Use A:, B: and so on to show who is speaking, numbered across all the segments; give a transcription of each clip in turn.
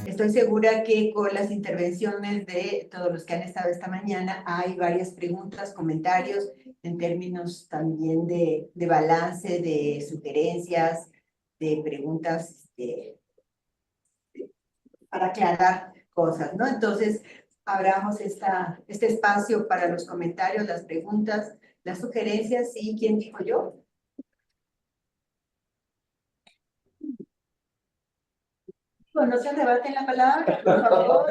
A: Estoy segura que con las intervenciones de todos los que han estado esta mañana hay varias preguntas, comentarios en términos también de balance, de sugerencias, de preguntas para aclarar cosas, ¿no? Entonces, abramos este espacio para los comentarios, las preguntas, las sugerencias. ¿Y quién dijo yo? No se arrebaten la palabra, por favor.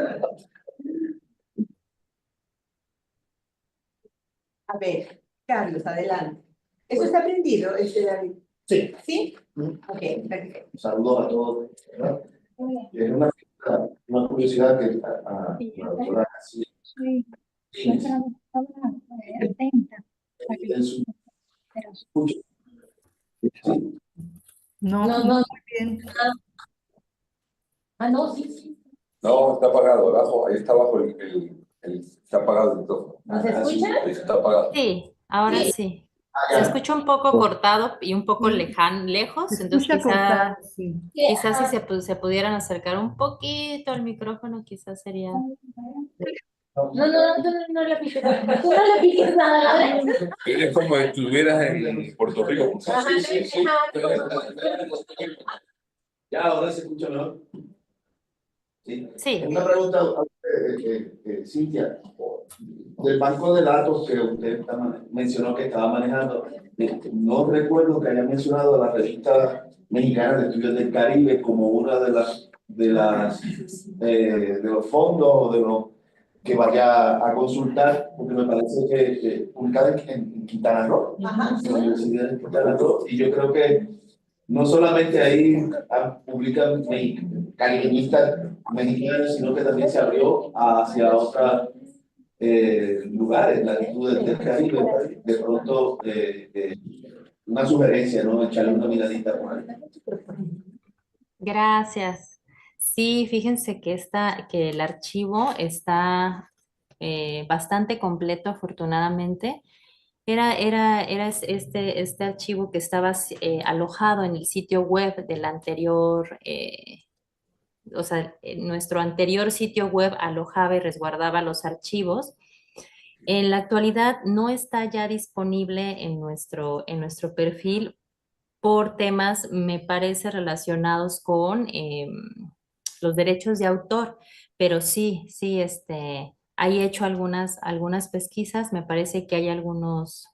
A: A ver, Carlos, adelante. ¿Eso está aprendido, David?
B: Sí.
A: ¿Sí? Ok, perfecto.
B: Saludos a todos. Es una curiosidad que a la doctora sí, en su escucha. Sí.
C: No, muy bien.
D: No, sí.
E: No, está apagado, abajo, ahí está abajo está apagado el micrófono.
D: ¿Nos escucha?
E: Ahí está apagado.
F: Sí, ahora sí. Se escucha un poco cortado y un poco lejos, entonces
C: Escucha cortado, sí.
F: quizás si se pudieran acercar un poquito al micrófono, quizás sería...
D: No le piques. Tú no le piques nada.
E: Es como si estuvieras en Puerto Rico.
B: Sí. Ya, ahora se escucha mejor. Sí.
F: Sí.
B: Una pregunta, Cintia, del banco de datos que usted mencionó que estaba manejando, no recuerdo que haya mencionado a la revista mexicana de estudios del Caribe como una de los fondos o de los que vaya a consultar, porque me parece que publicada en Quintana Roo, en la Universidad de Quintana Roo, y yo creo que no solamente ahí publican caribeñistas mexicanos, sino que también se abrió hacia otros lugares, latitudes del Caribe. De pronto, una sugerencia, ¿no? Echarle una miradita por ahí.
F: Gracias. Sí, fíjense que el archivo está bastante completo, afortunadamente. Era este archivo que estaba alojado en el sitio web del anterior, o sea, nuestro anterior sitio web alojaba y resguardaba los archivos. En la actualidad no está ya disponible en nuestro perfil por temas, me parece, relacionados con los derechos de autor, pero sí, he hecho algunas pesquisas, me parece que hay algunos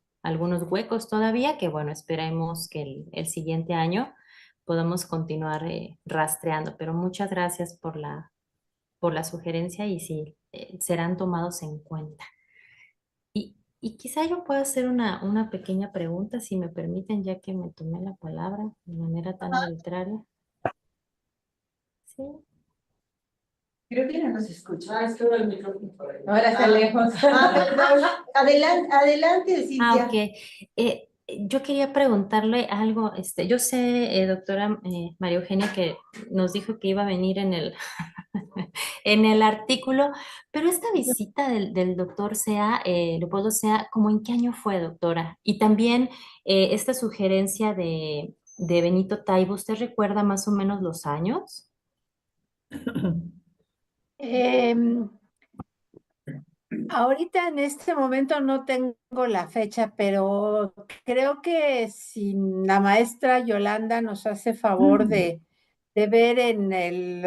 F: huecos todavía, que bueno, esperemos que el siguiente año podamos continuar rastreando, pero muchas gracias por la sugerencia y sí, serán tomados en cuenta. Y quizá yo pueda hacer una pequeña pregunta, si me permiten, ya que me tomé la palabra de manera tan arbitraria. Sí.
A: Creo que no nos escucha.
D: Es que ahora el micrófono para ahí.
A: Ahora está lejos. Perdón. Adelante, Cintia.
F: Ok. Yo quería preguntarle algo. Yo sé, doctora María Eugenia, que nos dijo que iba a venir en el artículo, pero esta visita del doctor Leopoldo Sea, ¿cómo en qué año fue, doctora? Y también esta sugerencia de Benito Taibo, ¿usted recuerda más o menos los años?
C: Ahorita en este momento no tengo la fecha, pero creo que si la maestra Yolanda nos hace favor de ver en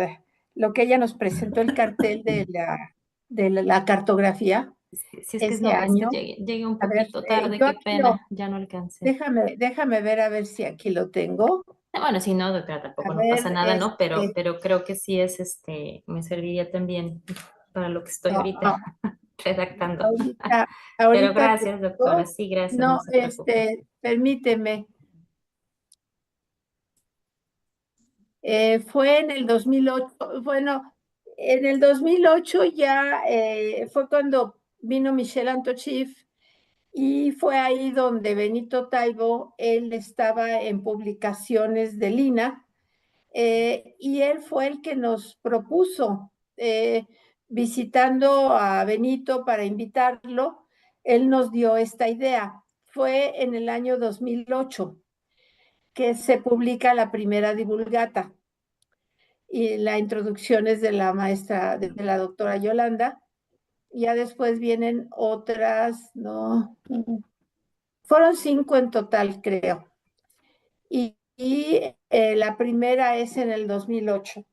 C: lo que ella nos presentó, el cartel de la cartografía
F: Si es que
C: ese
F: no,
C: año.
F: llegué un
C: A ver,
F: poquito tarde,
C: yo
F: qué
C: aquí
F: pena, ya no alcancé.
C: déjame ver a ver si aquí lo tengo.
F: Bueno, si no, doctora, tampoco
C: A
F: no pasa
C: ver,
F: nada, ¿no? Pero creo que sí me serviría también para lo que estoy
C: no,
F: ahorita redactando.
C: ahorita
F: Pero
C: te
F: gracias,
C: digo.
F: doctora. Sí, gracias, no
C: No,
F: se preocupe.
C: permíteme. Fue en el 2008, bueno, en el 2008 ya fue cuando vino Michel Antochif y fue ahí donde Benito Taibo, él estaba en publicaciones de Lina y él fue el que nos propuso, visitando a Benito para invitarlo, él nos dio esta idea. Fue en el año 2008 que se publica la primera divulgata. y la introducción es de la maestra, de la doctora Yolanda. Ya después vienen otras, no, fueron 5 en total, creo. La primera es en el 2008.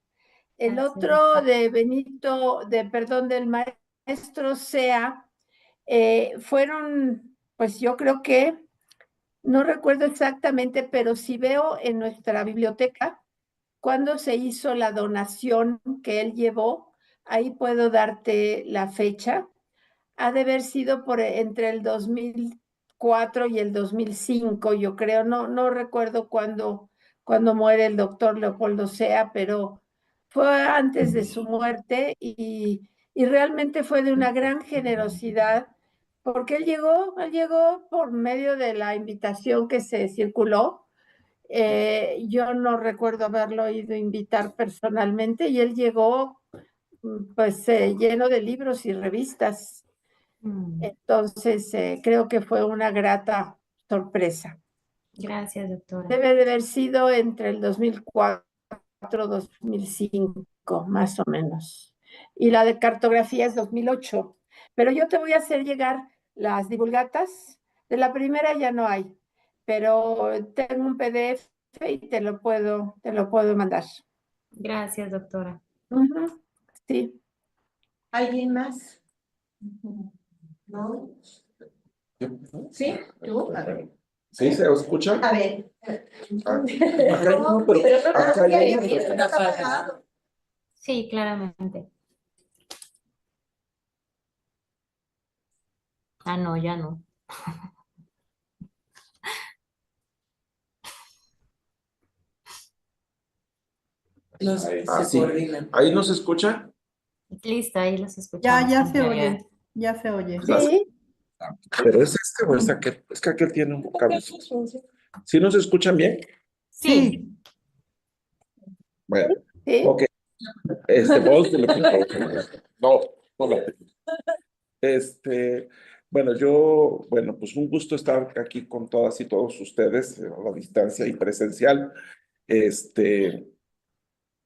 C: El
F: Gracias.
C: otro de Benito, perdón, del maestro Sea, fueron, pues yo creo que, no recuerdo exactamente, pero si veo en nuestra biblioteca cuando se hizo la donación que él llevó, ahí puedo darte la fecha. Ha de haber sido entre el 2004 y el 2005, yo creo. No recuerdo cuándo muere el doctor Leopoldo Sea, pero fue antes de su muerte y realmente fue de una gran generosidad, porque él llegó por medio de la invitación que se circuló. Yo no recuerdo haberlo ido a invitar personalmente y él llegó pues lleno de libros y revistas. Entonces, creo que fue una grata sorpresa.
F: Gracias, doctora.
C: Debe de haber sido entre el 2004 y 2005, más o menos. Y la de cartografía es 2008. Pero yo te voy a hacer llegar las divulgatas. De la primera ya no hay, pero tengo un PDF y te lo puedo mandar.
F: Gracias, doctora.
C: Sí.
A: ¿Alguien más? ¿No? ¿Sí? ¿Tú? A ver.
E: ¿Sí se escucha?
A: A ver.
E: Acá hay uno, pero acá hay uno.
F: Sí, claramente. Ah, no, ya no.
E: Sí. ¿Ahí nos escucha?
F: Listo, ahí los escuchamos.
G: Ya
F: con
G: se
F: claridad.
G: oye, ya se oye.
C: Sí.
E: ¿Pero es este o es aquel? Es que aquel tiene un cable. ¿Sí nos escuchan bien?
F: Sí.
E: Bueno,
C: Sí.
E: ok. Voz de lo que- No, no la tengo. Bueno, pues un gusto estar aquí con todas y todos ustedes a la distancia y presencial.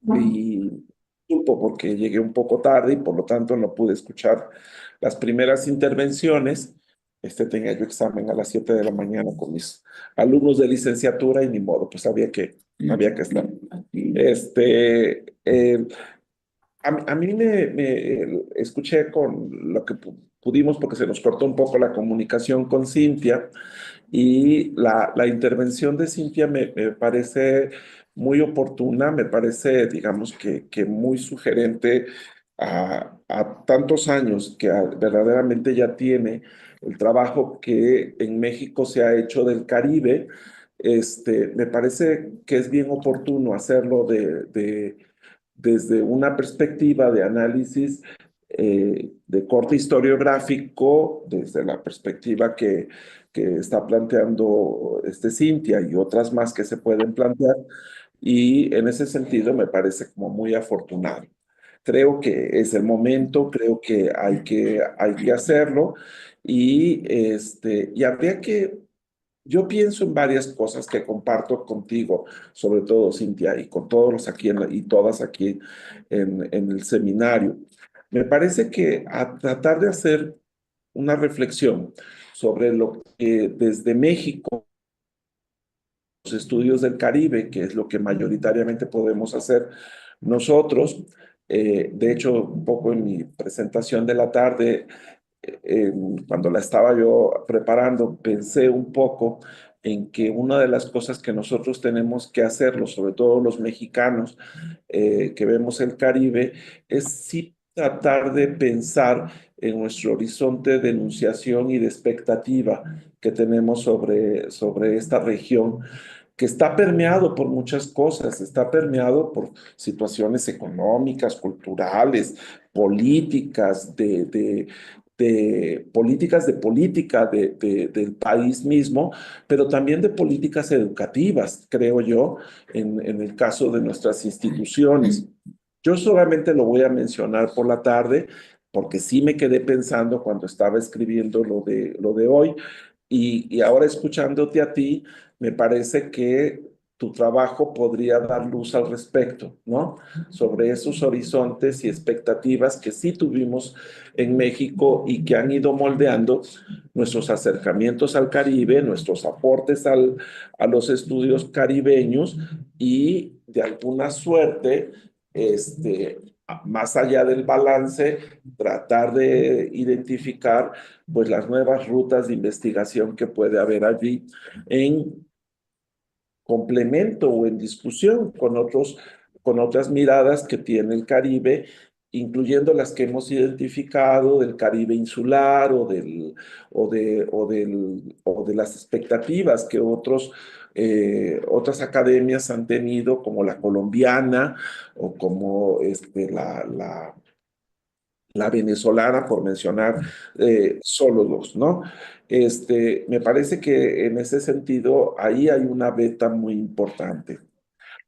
E: Y disculpo porque llegué un poco tarde y por lo tanto no pude escuchar las primeras intervenciones. Tenía yo examen a las 7 de la mañana con mis alumnos de licenciatura y ni modo, pues había que estar. A mí me escuché con lo que pudimos porque se nos cortó un poco la comunicación con Cintia y la intervención de Cintia me parece muy oportuna, me parece, digamos, que muy sugerente a tantos años que verdaderamente ya tiene el trabajo que en México se ha hecho del Caribe. Me parece que es bien oportuno hacerlo desde una perspectiva de análisis de corte historiográfico, desde la perspectiva que está planteando Cintia y otras más que se pueden plantear, y en ese sentido me parece como muy afortunado. Creo que es el momento, creo que hay que hacerlo, y habría que yo pienso en varias cosas que comparto contigo, sobre todo Cintia, y con todos los aquí y todas aquí en el seminario. Me parece que a tratar de hacer una reflexión sobre lo que desde México, los estudios del Caribe, que es lo que mayoritariamente podemos hacer nosotros. De hecho, un poco en mi presentación de la tarde, cuando la estaba yo preparando, pensé un poco en que una de las cosas que nosotros tenemos que hacerlo, sobre todo los mexicanos que vemos el Caribe, es sí tratar de pensar en nuestro horizonte de enunciación y de expectativa que tenemos sobre esta región, que está permeado por muchas cosas, está permeado por situaciones económicas, culturales, políticas, de políticas de política del país mismo, pero también de políticas educativas, creo yo, en el caso de nuestras instituciones. Yo solamente lo voy a mencionar por la tarde, porque sí me quedé pensando cuando estaba escribiendo lo de hoy, y ahora escuchándote a ti, me parece que tu trabajo podría dar luz al respecto, ¿no? Sobre esos horizontes y expectativas que sí tuvimos en México y que han ido moldeando nuestros acercamientos al Caribe, nuestros aportes a los estudios caribeños y de alguna suerte, más allá del balance, tratar de identificar pues las nuevas rutas de investigación que puede haber allí en complemento o en discusión con otras miradas que tiene el Caribe, incluyendo las que hemos identificado del Caribe insular o de las expectativas que otras academias han tenido, como la colombiana o como la venezolana, por mencionar solo dos, ¿no? Me parece que en ese sentido ahí hay una beta muy importante.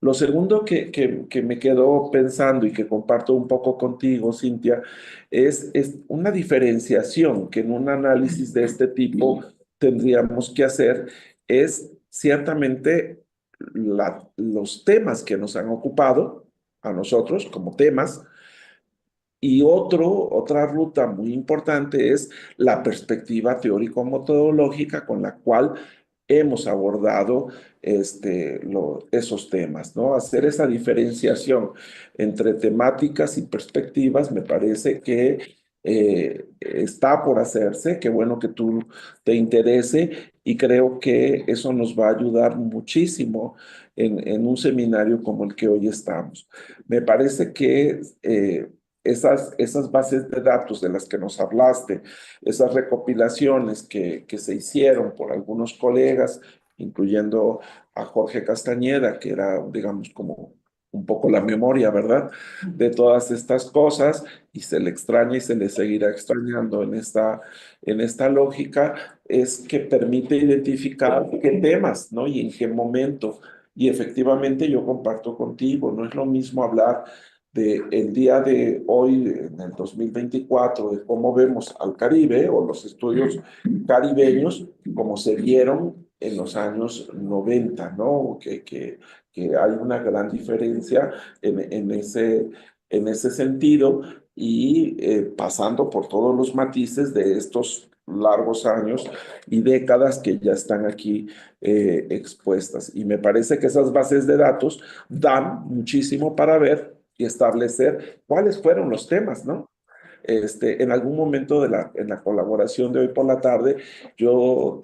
E: Lo segundo que me quedó pensando y que comparto un poco contigo, Cintia, es una diferenciación que en un análisis de este tipo tendríamos que hacer, es ciertamente los temas que nos han ocupado a nosotros como temas, y otra ruta muy importante es la perspectiva teórico-metodológica con la cual hemos abordado esos temas, ¿no? Hacer esa diferenciación entre temáticas y perspectivas me parece que está por hacerse, qué bueno que tú te interese y creo que eso nos va a ayudar muchísimo en un seminario como el que hoy estamos. Me parece que esas bases de datos de las que nos hablaste, esas recopilaciones que se hicieron por algunos colegas, incluyendo a Jorge Castañeda, que era, digamos, como un poco la memoria, ¿verdad? De todas estas cosas, y se le extraña y se le seguirá extrañando en esta lógica, es que permite identificar qué temas, ¿no? Y en qué momento. Y efectivamente yo comparto contigo, no es lo mismo hablar el día de hoy, en el 2024, de cómo vemos al Caribe o los estudios caribeños, como se vieron en los años 90, ¿no? Que hay una gran diferencia en ese sentido y pasando por todos los matices de estos largos años y décadas que ya están aquí expuestas. Y me parece que esas bases de datos dan muchísimo para ver y establecer cuáles fueron los temas, ¿no? En algún momento en la colaboración de hoy por la tarde, yo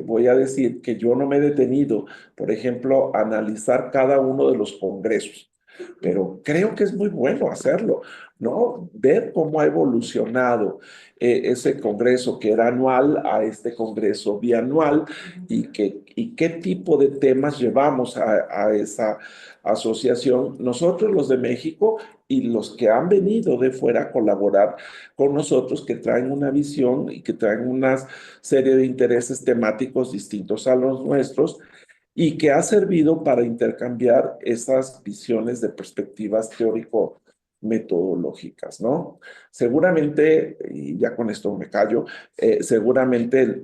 E: voy a decir que yo no me he detenido, por ejemplo, a analizar cada uno de los congresos, pero creo que es muy bueno hacerlo, ¿no? Ver cómo ha evolucionado ese congreso que era anual a este congreso bianual y qué tipo de temas llevamos a esa asociación. Nosotros, los de México, y los que han venido de fuera a colaborar con nosotros, que traen una visión y que traen una serie de intereses temáticos distintos a los nuestros y que ha servido para intercambiar esas visiones de perspectivas teórico-metodológicas, ¿no? Seguramente, y ya con esto me callo, seguramente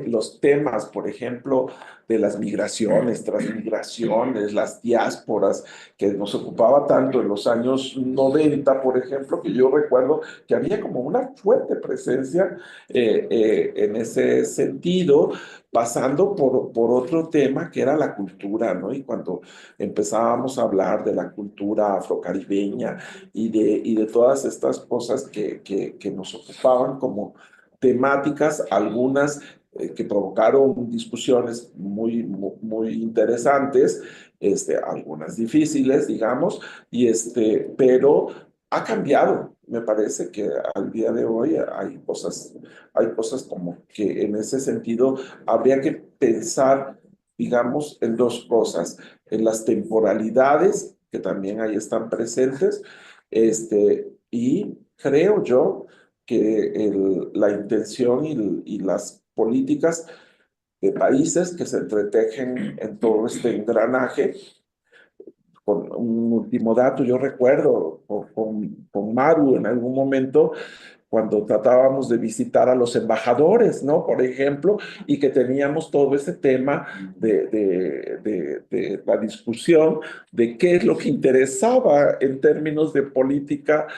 E: los temas, por ejemplo, de las migraciones, transmigraciones, las diásporas, que nos ocupaba tanto en los años 90, por ejemplo, que yo recuerdo que había como una fuerte presencia en ese sentido, pasando por otro tema que era la cultura, ¿no? Y cuando empezábamos a hablar de la cultura afrocaribeña y de todas estas cosas que nos ocupaban como temáticas, algunas que provocaron discusiones muy interesantes, algunas difíciles, digamos, pero ha cambiado. Me parece que al día de hoy hay cosas como que en ese sentido habría que pensar, digamos, en dos cosas, en las temporalidades que también ahí están presentes, y creo yo que la intención y las políticas de países que se entretejen en todo este engranaje. Con un último dato, yo recuerdo con Maru en algún momento cuando tratábamos de visitar a los embajadores, ¿no? Por ejemplo, y que teníamos todo ese tema de la discusión de qué es lo que interesaba en términos de política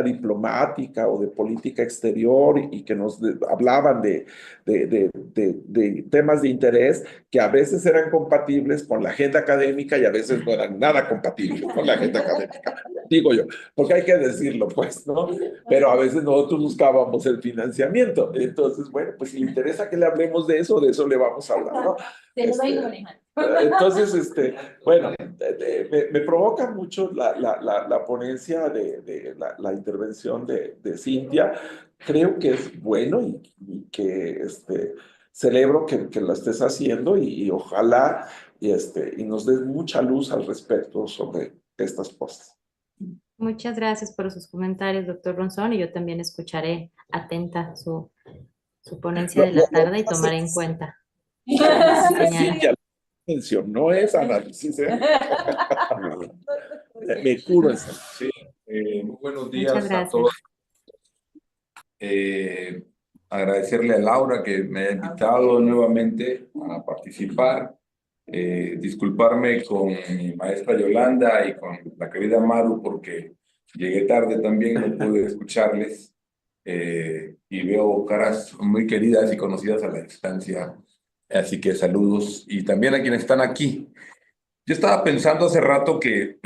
E: diplomática o de política exterior, y que nos hablaban de temas de interés que a veces eran compatibles con la agenda académica y a veces no eran nada compatibles con la agenda académica, digo yo, porque hay que decirlo, pues, ¿no? Pero a veces nosotros buscábamos el financiamiento. Entonces, bueno, pues si le interesa que le hablemos de eso le vamos a hablar, ¿no?
D: Se lo vengo manejando.
E: Entonces, bueno, me provoca mucho la ponencia la intervención de Cintia. Creo que es bueno y que celebro que lo estés haciendo y ojalá y nos des mucha luz al respecto sobre estas cosas.
F: Muchas gracias por sus comentarios, doctor Ronzón, y yo también escucharé atenta su ponencia de la tarde y tomaré en cuenta.
E: Cintia, no es análisis, ¿eh? Me curo eso.
G: Sí, muy buenos
F: Muchas
G: días a
F: gracias.
G: todos. Agradecerle a Laura que me haya invitado nuevamente a participar. Disculparme con mi maestra Yolanda y con la querida Maru porque llegué tarde también, no pude escucharles. Y veo caras muy queridas y conocidas a la distancia. Así que saludos y también a quienes están aquí. Yo estaba pensando hace rato que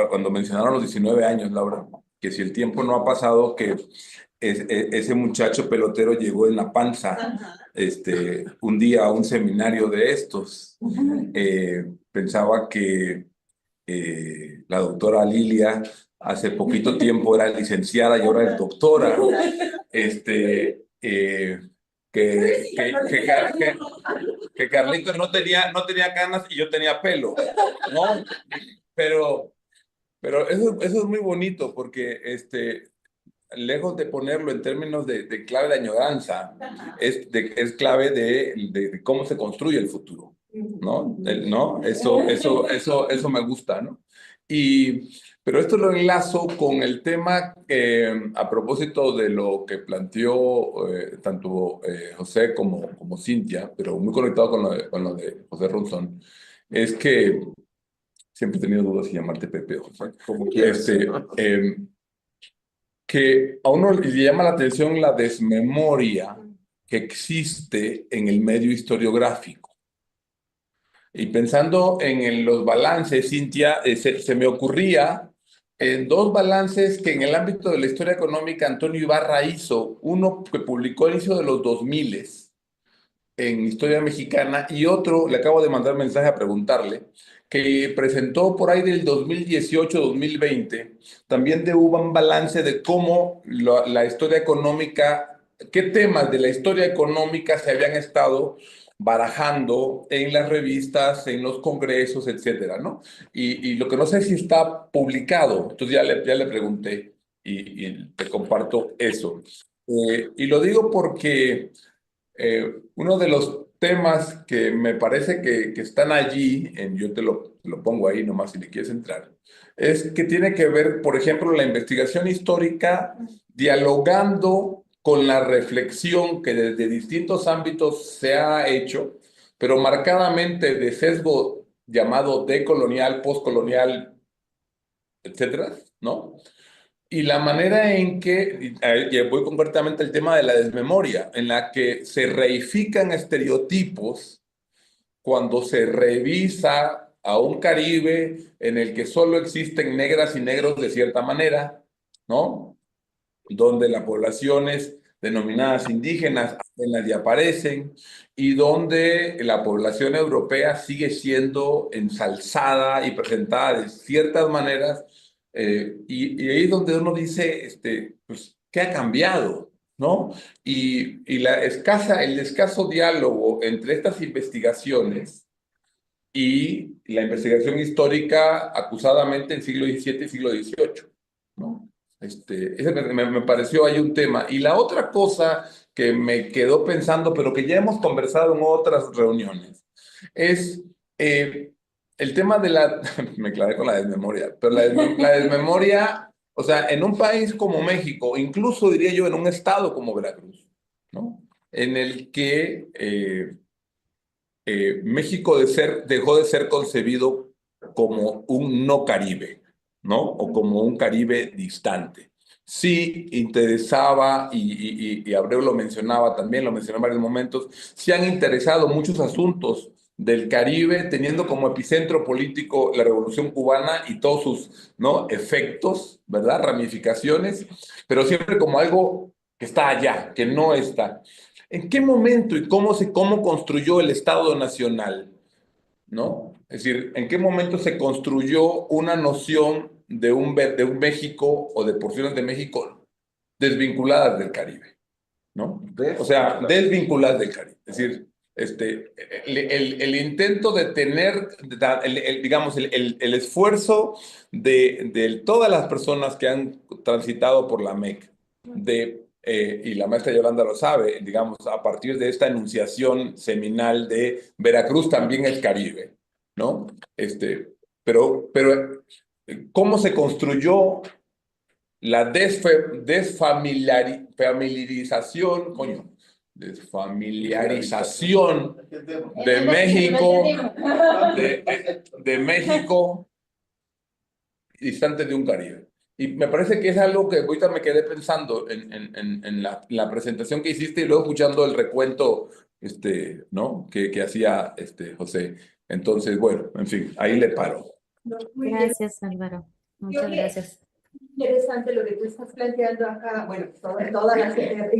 G: cuando mencionaron los 19 años, Laura, que si el tiempo no ha pasado, que ese muchacho pelotero llegó en la panza un día a un seminario de estos. Pensaba que la doctora Lilia hace poquito tiempo era licenciada y ahora es doctora. Que Carlitos no tenía canas y yo tenía pelo, ¿no? Pero eso es muy bonito porque lejos de ponerlo en términos de clave de añoranza, es clave de cómo se construye el futuro, ¿no? ¿No? Eso me gusta, ¿no? Pero esto lo enlazo con el tema a propósito de lo que planteó tanto José como Cintia, pero muy conectado con lo de José Ronzón, es que siempre he tenido dudas si llamarte Pepe o José.
E: Como quieras.
G: Que a uno le llama la atención la desmemoria que existe en el medio historiográfico. Y pensando en los balances, Cintia, se me ocurría dos balances que en el ámbito de la historia económica Antonio Ibarra hizo. Uno que publicó a inicio de los 2000 en Historia Mexicana y otro, le acabo de mandar mensaje a preguntarle, que presentó por ahí del 2018-2020, también de un balance de cómo la historia económica, qué temas de la historia económica se habían estado barajando en las revistas, en los congresos, etcétera, ¿no? Y lo que no sé si está publicado, entonces ya le pregunté y te comparto eso. Y lo digo porque uno de los temas que me parece que están allí, yo te lo pongo ahí nomás si le quieres entrar, es que tiene que ver, por ejemplo, la investigación histórica dialogando con la reflexión que desde distintos ámbitos se ha hecho, pero marcadamente de sesgo llamado decolonial, postcolonial, etcétera, ¿no? Y la manera en que, voy concretamente al tema de la desmemoria, en la que se reifican estereotipos cuando se revisa a un Caribe en el que solo existen negras y negros de cierta manera, ¿no? Donde las poblaciones denominadas indígenas apenas ya aparecen y donde la población europea sigue siendo ensalzada y presentada de ciertas maneras. Y ahí es donde uno dice, pues, ¿qué ha cambiado? ¿No? Y el escaso diálogo entre estas investigaciones y la investigación histórica acusadamente en siglo XVII y siglo XVIII, ¿no? Ese me pareció ahí un tema. Y la otra cosa que me quedó pensando, pero que ya hemos conversado en otras reuniones, es el tema de me clavé con la desmemoria, pero la desmemoria, O sea, en un país como México, incluso diría yo en un estado como Veracruz, ¿no? En el que México dejó de ser concebido como un no Caribe, ¿no? O como un Caribe distante. Sí interesaba, y Abreu lo mencionaba también, lo mencionó en varios momentos, sí han interesado muchos asuntos del Caribe, teniendo como epicentro político la Revolución Cubana y todos sus, ¿no?, efectos, ¿verdad?, ramificaciones, pero siempre como algo que está allá, que no está. ¿En qué momento y cómo construyó el Estado Nacional? ¿No? Es decir, ¿en qué momento se construyó una noción de un México o de porciones de México desvinculadas del Caribe? ¿No? O sea, desvinculadas del Caribe. Es decir, el intento de tener, digamos, el esfuerzo de todas las personas que han transitado por la MEC, y la maestra Yolanda lo sabe, digamos, a partir de esta enunciación seminal de Veracruz también es Caribe, ¿no? Pero ¿cómo se construyó la desfamiliarización, coño, desfamiliarización de México, de México distante de un Caribe? Y me parece que es algo que ahorita me quedé pensando en la presentación que hiciste y luego escuchando el recuento, ¿no?, que hacía José. Entonces, bueno, en fin, ahí le paro.
F: Gracias, Álvaro. Muchas gracias.
A: Interesante lo que tú estás planteando acá. Bueno, todas las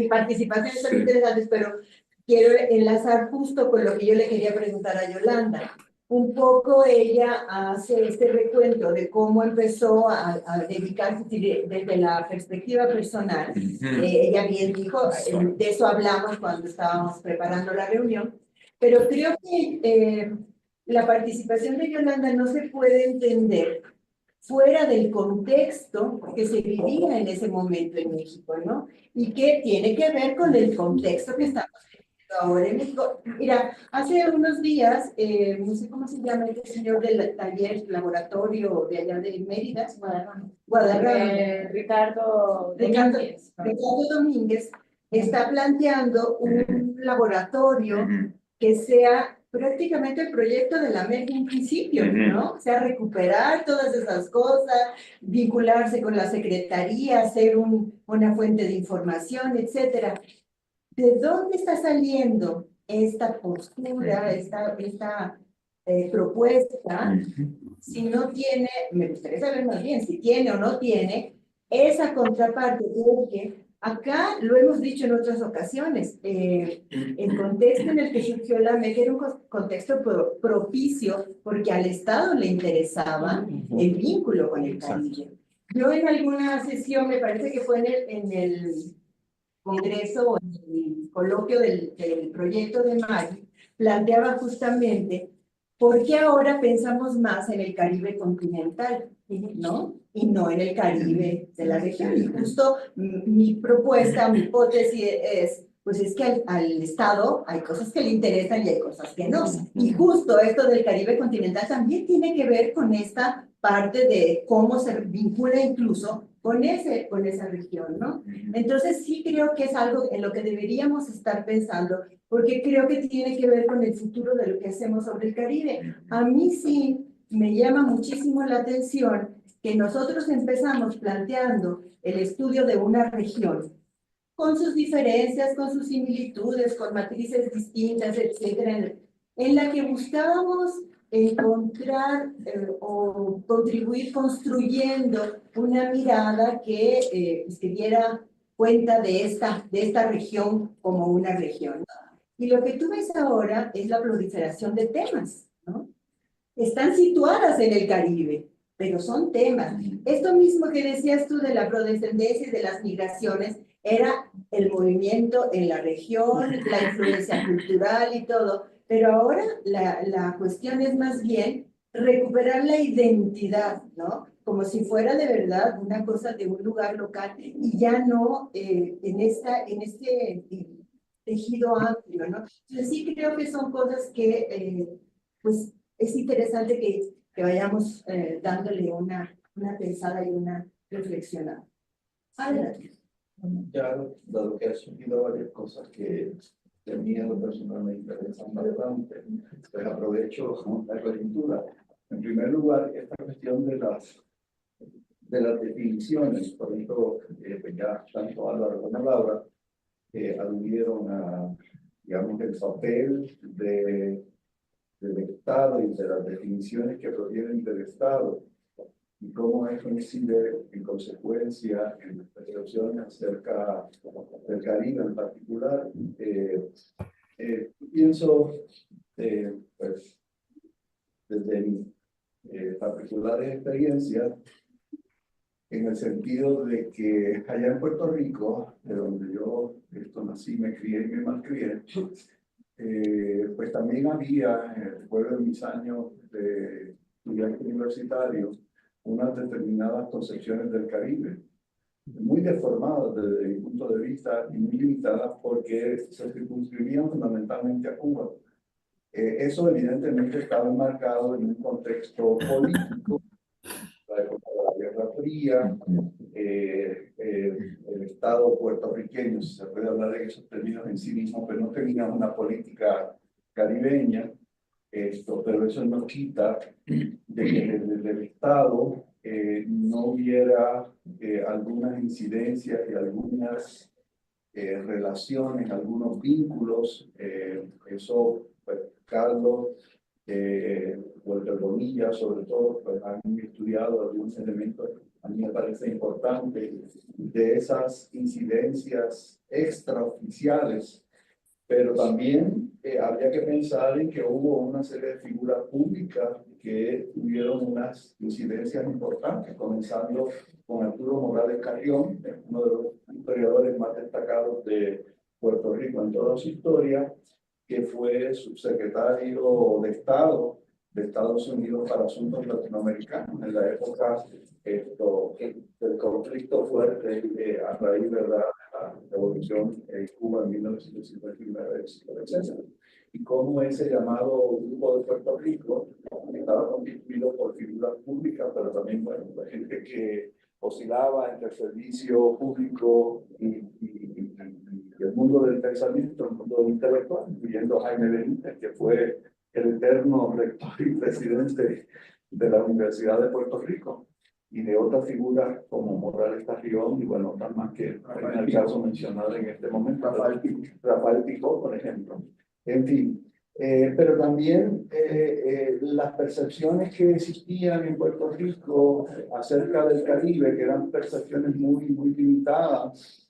A: participaciones son interesantes, pero quiero enlazar justo con lo que yo le quería preguntar a Yolanda. Un poco ella hace este recuento de cómo empezó a dedicarse desde la perspectiva personal. Ella bien dijo, de eso hablamos cuando estábamos preparando la reunión, pero creo que la participación de Yolanda no se puede entender fuera del contexto que se vivía en ese momento en México, ¿no? Y que tiene que ver con el contexto que estamos viviendo ahora en México. Mira, hace unos días, no sé cómo se llama este señor del taller laboratorio de allá de Mérida, Guadalajara.
D: Ricardo
A: Domínguez está planteando un laboratorio que sea prácticamente el proyecto de la MEC en principio, ¿no? O sea, recuperar todas esas cosas, vincularse con la secretaría, ser una fuente de información, etcétera. ¿De dónde está saliendo esta postura, esta propuesta? Si no tiene, me gustaría saber más bien si tiene o no tiene esa contraparte, porque acá lo hemos dicho en otras ocasiones, el contexto en el que surgió la MEC era un contexto propicio porque al Estado le interesaba el vínculo con el Caribe. Yo en alguna sesión, me parece que fue en el congreso o en el coloquio del proyecto de mayo, planteaba justamente por qué ahora pensamos más en el Caribe continental, ¿no? Y no en el Caribe de la región. Y justo mi propuesta, mi hipótesis es, pues es que al Estado hay cosas que le interesan y hay cosas que no. Y justo esto del Caribe continental también tiene que ver con esta parte de cómo se vincula incluso con esa región, ¿no? Entonces sí creo que es algo en lo que deberíamos estar pensando, porque creo que tiene que ver con el futuro de lo que hacemos sobre el Caribe. A mí sí me llama muchísimo la atención que nosotros empezamos planteando el estudio de una región, con sus diferencias, con sus similitudes, con matrices distintas, etcétera, en la que buscábamos encontrar o contribuir construyendo una mirada que diera cuenta de esta región como una región, ¿no? Y lo que tú ves ahora es la proliferación de temas, ¿no? Están situadas en el Caribe, pero son temas. Esto mismo que decías tú de la afrodescendencia y de las migraciones, era el movimiento en la región, la influencia cultural y todo, pero ahora la cuestión es más bien recuperar la identidad, ¿no? Como si fuera de verdad una cosa de un lugar local y ya no en este tejido amplio, ¿no? Entonces sí creo que son cosas que pues es interesante que vayamos dándole una pensada y una reflexionar. Adelante.
H: Ya, dado que has subido varias cosas que de mí en lo personal me interesan bastante, pues aprovecho la coyuntura. En primer lugar, esta cuestión de las definiciones, por ejemplo, pues ya tanto Álvaro como Laura aludieron a, digamos, el papel del Estado y de las definiciones que provienen del Estado y cómo eso incide en consecuencia en las percepciones acerca del Caribe en particular. Pienso, pues, desde mi particulares experiencias, en el sentido de que allá en Puerto Rico, de donde yo nací, me crié y me malcrié, pues también había, después de mis años de estudiante universitario, unas determinadas concepciones del Caribe, muy deformadas desde mi punto de vista y muy limitadas porque se circunscribían fundamentalmente a Cuba. Eso evidentemente estaba enmarcado en un contexto político, la época de la Guerra Fría, el Estado puertorriqueño, si se puede hablar de esos términos en sí mismo, pero no tenía una política caribeña, pero eso no quita de que desde el Estado no hubiera algunas incidencias y algunas relaciones, algunos vínculos. Eso, pues, Carlos, Walter Bonilla, sobre todo, pues, han estudiado algunos elementos, a mí me parece importante, de esas incidencias extraoficiales, pero también habría que pensar en que hubo una serie de figuras públicas que tuvieron unas incidencias importantes, comenzando con Arturo Morales Carrión, uno de los historiadores más destacados de Puerto Rico en toda su historia, que fue subsecretario de Estado de Estados Unidos para Asuntos Latinoamericanos en la época del conflicto fuerte a raíz de la revolución en Cuba en 1959, etc. Y cómo ese llamado Grupo de Puerto Rico estaba constituido por figuras públicas, pero también, bueno, gente que oscilaba entre el servicio público y el mundo del pensamiento, el mundo intelectual, incluyendo Jaime Benítez, que fue el eterno rector y presidente de la Universidad de Puerto Rico, y de otras figuras como Morales Carrión, y bueno, otras más que en el caso mencionado en este momento, Rafael Picó, por ejemplo. En fin, pero también las percepciones que existían en Puerto Rico acerca del Caribe, que eran percepciones muy limitadas,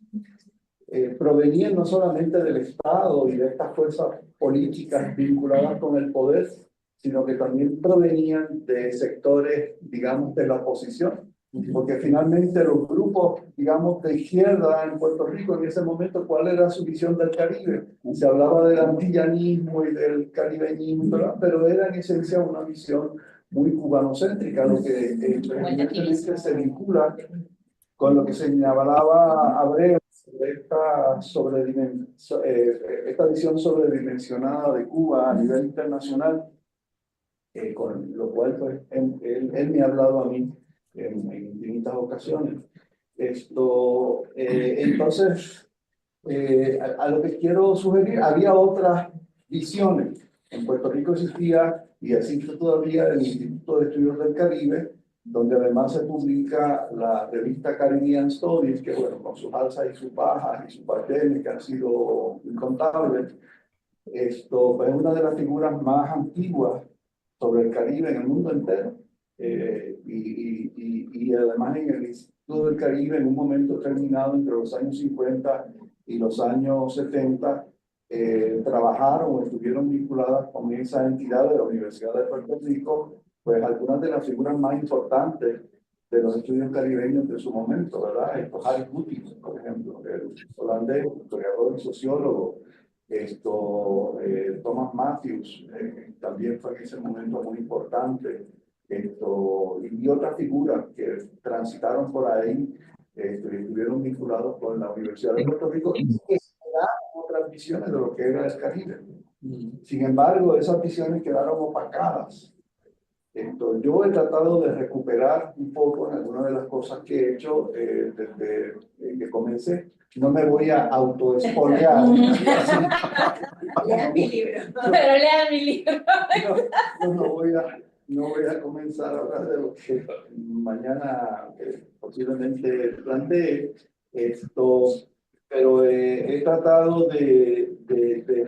H: provenían no solamente del Estado y de estas fuerzas políticas vinculadas con el poder, sino que también provenían de sectores, digamos, de la oposición. Porque finalmente los grupos, digamos, de izquierda en Puerto Rico en ese momento, ¿cuál era su visión del Caribe? Se hablaba del antillanismo y del caribeñismo, ¿verdad? Pero era en esencia una visión muy cubanocéntrica, lo que evidentemente se vincula con lo que señalaba Abreu, esta visión sobredimensionada de Cuba a nivel internacional, con lo cual pues, él me ha hablado a mí en infinitas ocasiones. Entonces, a lo que quiero sugerir, había otras visiones. En Puerto Rico existía, y existe todavía, el Instituto de Estudios del Caribe, donde además se publica la revista Caribbean Stories, que bueno, con sus alzas y sus bajas y sus pasteles que han sido incontables, pues, es una de las figuras más antiguas sobre el Caribe en el mundo entero. Y además en el Instituto del Caribe, en un momento determinado entre los años 50 y los años 70, trabajaron o estuvieron vinculadas con esa entidad de la Universidad de Puerto Rico, pues algunas de las figuras más importantes de los estudios caribeños de su momento, ¿verdad? Harry Gutierrez, por ejemplo, el holandés, historiador y sociólogo. Thomas Matthews, también fue en ese momento muy importante. Y otras figuras que transitaron por ahí, estuvieron vinculados con la Universidad de Puerto Rico y que daban otras visiones de lo que era el Caribe. Sin embargo, esas visiones quedaron opacadas Yo he tratado de recuperar un poco en algunas de las cosas que he hecho desde que comencé. No me voy a autoespolear.
A: Lean mi libro.
D: Pero lean mi libro.
H: No voy a comenzar a hablar de lo que mañana posiblemente plantee pero he tratado de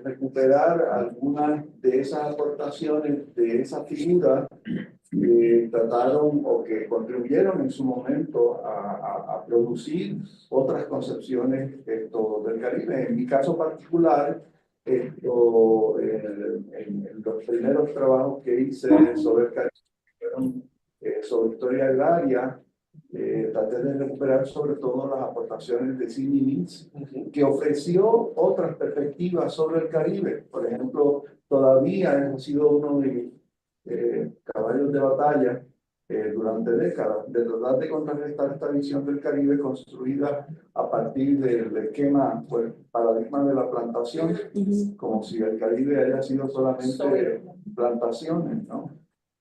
H: recuperar algunas de esas aportaciones de esa figura que trataron o que contribuyeron en su momento a producir otras concepciones del Caribe. En mi caso particular, en los primeros trabajos que hice sobre el Caribe fueron sobre historia agraria. Traté de recuperar sobre todo las aportaciones de Sidney Mintz, que ofreció otras perspectivas sobre el Caribe. Por ejemplo, todavía ha sido uno de mis caballos de batalla durante décadas, de tratar de contrarrestar esta visión del Caribe construida a partir del esquema, pues, paradigma de la plantación, como si el Caribe haya sido solamente plantaciones, ¿no?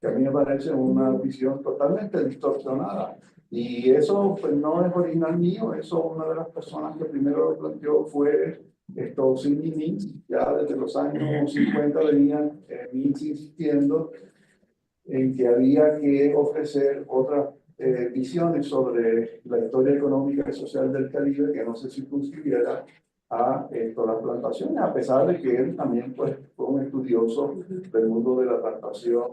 H: Que a mí me parece una visión totalmente distorsionada. Y eso pues no es original mío, eso una de las personas que primero lo planteó fue Sidney Mintz. Ya desde los años 50 venía Mintz insistiendo en que había que ofrecer otras visiones sobre la historia económica y social del Caribe que no se circunscribiera a las plantaciones, a pesar de que él también pues, fue un estudioso del mundo de la plantación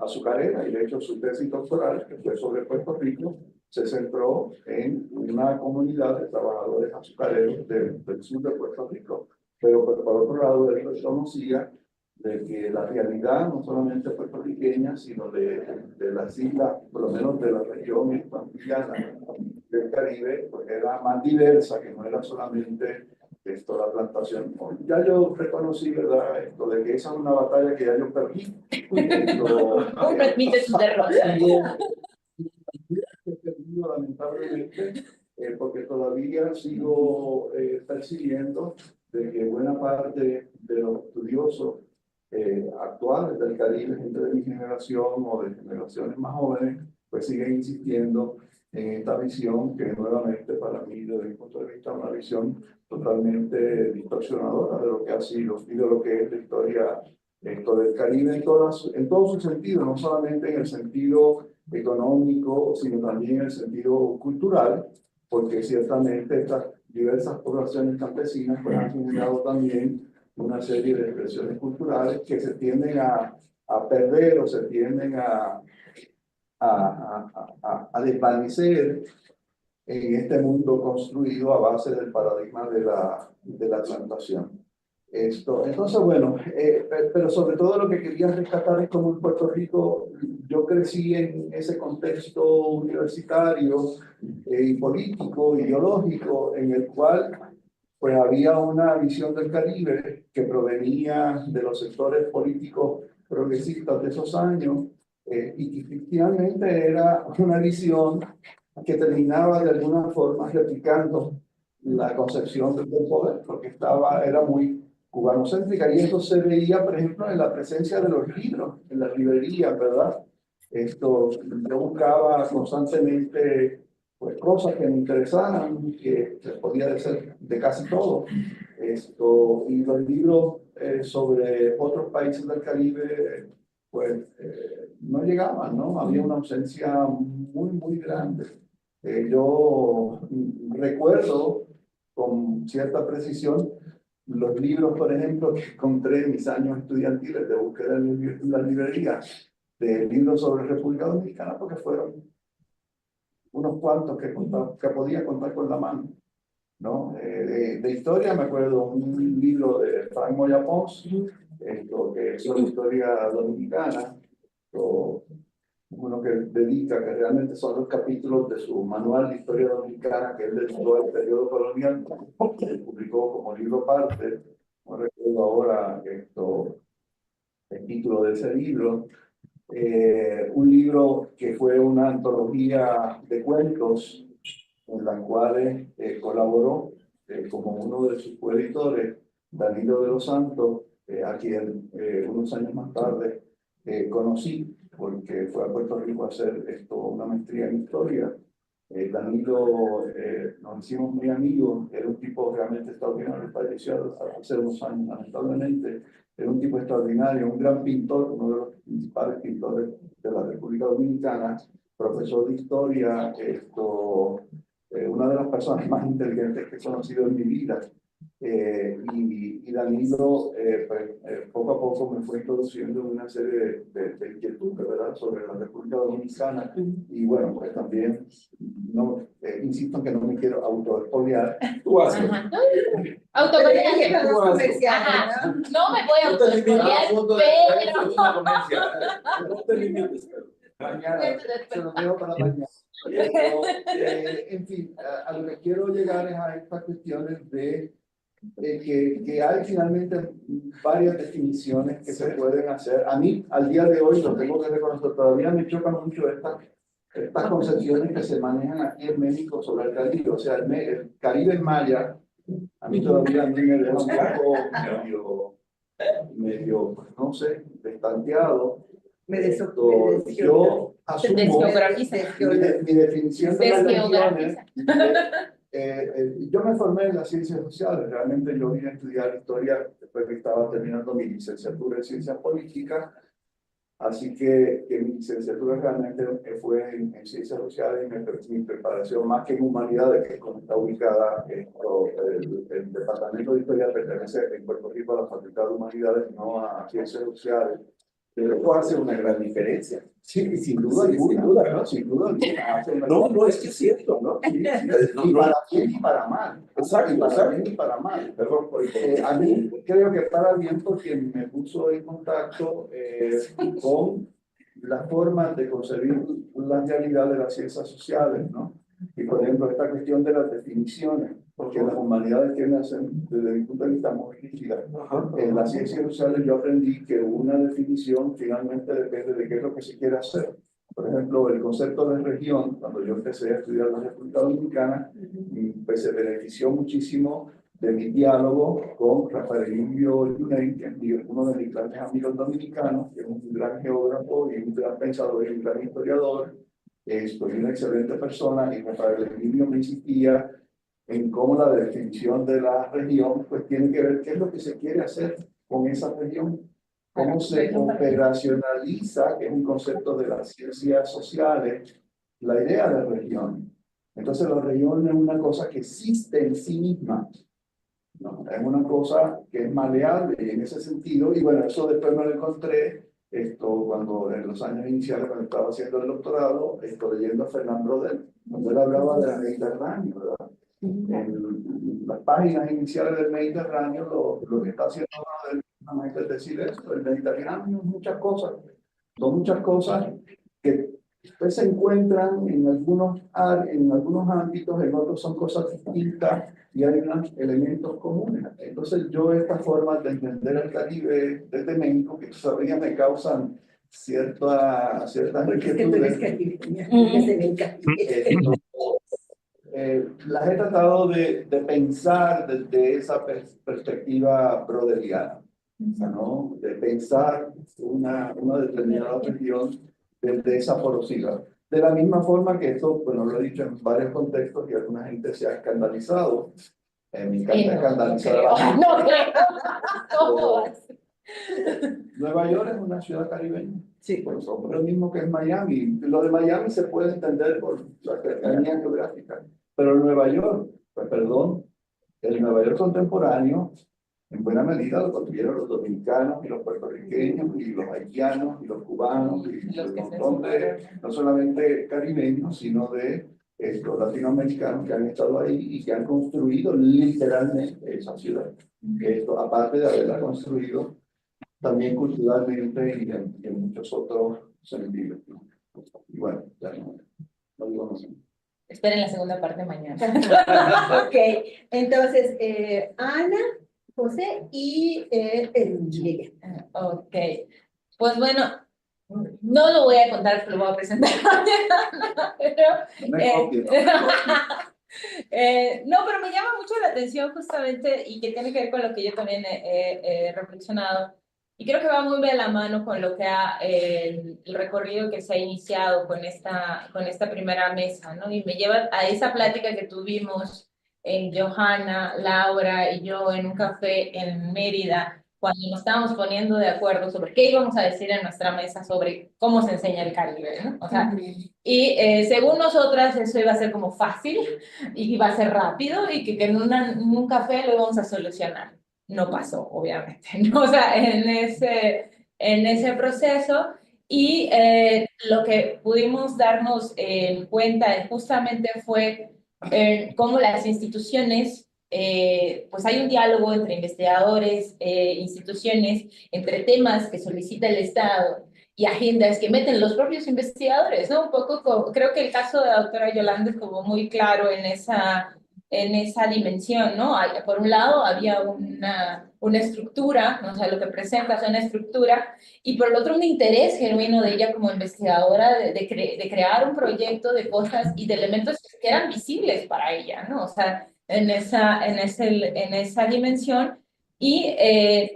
H: azucarera, y de hecho su tesis doctoral, que fue sobre Puerto Rico, se centró en una comunidad de trabajadores azucareros del sur de Puerto Rico. Pero por otro lado, él reconocía de que la realidad no solamente puertorriqueña, sino de las islas, por lo menos de la región antillana del Caribe, pues era más diversa, que no era solamente la plantación. Ya yo reconocí, ¿verdad?, de que esa es una batalla que ya yo perdí.
D: Uno admite su derrota.
H: He perdido, lamentablemente, porque todavía sigo percibiendo de que buena parte de los estudiosos actuales del Caribe, gente de mi generación o de generaciones más jóvenes, pues siguen insistiendo en esta visión que nuevamente para mí, desde mi punto de vista, es una visión totalmente distorsionadora de lo que ha sido y de lo que es la historia del Caribe en todo su sentido, no solamente en el sentido económico, sino también en el sentido cultural, porque ciertamente estas diversas poblaciones campesinas pues, han generado también una serie de expresiones culturales que se tienden a perder o se tienden a desvanecer en este mundo construido a base del paradigma de la plantación. Entonces, bueno, pero sobre todo lo que quería rescatar es como en Puerto Rico yo crecí en ese contexto universitario y político, ideológico, en el cual pues había una visión del Caribe que provenía de los sectores políticos progresistas de esos años y que efectivamente era una visión que terminaba de alguna forma replicando la concepción del poder, porque era muy cubanocéntrica, y eso se veía, por ejemplo, en la presencia de los libros en las librerías, ¿verdad? Yo buscaba constantemente pues, cosas que me interesaran, que se podía decir de casi todo. Y los libros sobre otros países del Caribe, pues no llegaban, ¿no? Había una ausencia muy, muy grande. Yo recuerdo con cierta precisión los libros, por ejemplo, que encontré en mis años estudiantiles de búsqueda en la librería, de libros sobre República Dominicana, porque fueron unos cuantos que podía contar con la mano, ¿no? De historia me acuerdo un libro de Frank Moya Pons, que es una historia dominicana, uno que dedica, que realmente son los capítulos de su manual de historia dominicana, que él dedicó al periodo colonial, que publicó como libro aparte. No recuerdo ahora el título de ese libro. Un libro que fue una antología de cuentos en la cual colaboró como uno de sus coeditores, Danilo de los Santos, a quien unos años más tarde conocí. porque fue a Puerto Rico a hacer una maestría en historia. Danilo, nos hicimos muy amigos, era un tipo realmente extraordinario, falleció hace unos años, lamentablemente. Era un tipo extraordinario, un gran pintor, uno de los principales pintores de la República Dominicana, profesor de historia, una de las personas más inteligentes que he conocido en mi vida. Y Danilo, poco a poco me fue introduciendo una serie de inquietudes, ¿verdad?, sobre la República Dominicana. Y bueno, pues también, no, insisto en que no me quiero autoexpoliar.
E: Tú hazlo.
D: Autocomercial.
E: Tú hazlo.
D: Ajá. No me voy a autoexpoliar, pero...
E: No te limites, pero
H: Mañana, se lo dejo para mañana. Pero, en fin, a lo que quiero llegar es a estas cuestiones de que hay finalmente varias definiciones que se pueden hacer. A mí, al día de hoy, lo tengo que reconocer, todavía me chocan mucho estas concepciones que se manejan aquí en México sobre el Caribe. O sea, el Caribe maya, a mí todavía me deja un poco medio, pues, no sé, destanteado. Yo asumo mi definición de las regiones. Yo me formé en las ciencias sociales, realmente yo vine a estudiar historia después que estaba terminando mi licenciatura en ciencias políticas, así que mi licenciatura realmente fue en ciencias sociales y mi preparación más que en humanidades, que es como está ubicada el departamento de historia pertenece en Puerto Rico a la Facultad de Humanidades, no a ciencias sociales.
E: pero esto hace una gran diferencia.
H: Sí, sin duda alguna, ¿no? Sin duda alguna.
E: No, es que es cierto, ¿no?
H: Sí, y para bien y para mal.
E: Exacto,
H: y para
E: exacto.
H: bien y para mal. Perdón, a mí creo que para bien porque me puso en contacto con las formas de concebir la realidad de las ciencias sociales, ¿no? Y por ejemplo, esta cuestión de las definiciones, porque las humanidades tienen, desde mi punto de vista, muy rígidas. En las ciencias sociales yo aprendí que una definición finalmente depende de qué es lo que se quiere hacer. Por ejemplo, el concepto de región, cuando yo empecé a estudiar la República Dominicana, pues se benefició muchísimo de mi diálogo con Rafael Yuney, que es uno de mis grandes amigos dominicanos, que es un gran geógrafo y un gran pensador y un gran historiador. Soy una excelente persona y Rafael Emilio me insistía en cómo la definición de la región pues tiene que ver qué es lo que se quiere hacer con esa región, cómo se operacionaliza, que es un concepto de las ciencias sociales, la idea de región. Entonces la región es una cosa que existe en sí misma, ¿no? Es una cosa que es maleable y en ese sentido, y bueno, eso después me lo encontré cuando en los años iniciales, cuando estaba haciendo el doctorado, leyendo a Fernand Braudel, cuando él hablaba del Mediterráneo, ¿verdad? En las páginas iniciales del Mediterráneo, lo que está haciendo Braudel es decir eso, el Mediterráneo son muchas cosas que pues, se encuentran en algunos ámbitos, en otros son cosas distintas y hay unos elementos comunes. Entonces yo estas formas de entender el Caribe desde México, que todavía me causan ciertas inquietudes, las he tratado de pensar desde esa perspectiva brodeliana, ¿no? De pensar una determinada región desde esa porosidad. De la misma forma que esto, bueno, lo he dicho en varios contextos y alguna gente se ha escandalizado. Me encanta escandalizar a la gente.
D: No,
H: Nueva York es una ciudad caribeña.
A: Sí.
H: Pues, lo mismo que es Miami. Lo de Miami se puede entender por la cercanía geográfica. Pero Nueva York, pues perdón, el Nueva York contemporáneo, en buena medida lo construyeron los dominicanos y los puertorriqueños y los haitianos y los cubanos y un montón de, no solamente caribeños, sino de estos latinoamericanos que han estado ahí y que han construido literalmente esa ciudad. Aparte de haberla construido también culturalmente y en muchos otros sentidos. Y bueno, ya no digo más.
D: esperen la segunda parte mañana.
A: Ok, entonces, Ana, José y Miguel.
D: Ok, pues bueno, no lo voy a contar, lo voy a presentar mañana, pero,
H: No me copies, ¿no?
D: no, pero me llama mucho la atención justamente y que tiene que ver con lo que yo también he reflexionado, Y creo que va muy de la mano con lo que el recorrido que se ha iniciado con esta primera mesa, ¿no? Y me lleva a esa plática que tuvimos Johanna, Laura y yo en un café en Mérida, cuando nos estábamos poniendo de acuerdo sobre qué íbamos a decir en nuestra mesa sobre cómo se enseña el Caribe, ¿no? O sea, y según nosotras eso iba a ser como fácil y iba a ser rápido y que en un café lo íbamos a solucionar. No pasó, obviamente, ¿no? O sea, en ese proceso. Y lo que pudimos darnos cuenta justamente fue cómo las instituciones, pues hay un diálogo entre investigadores, instituciones, entre temas que solicita el Estado y agendas que meten los propios investigadores, ¿no? Un poco, creo que el caso de la doctora Yolanda es como muy claro en esa dimensión, ¿no? Por un lado había una estructura, ¿no? O sea, lo que presenta es una estructura, y por el otro un interés genuino de ella como investigadora de crear un proyecto de cosas y de elementos que eran visibles para ella, ¿no? O sea, en esa dimensión, y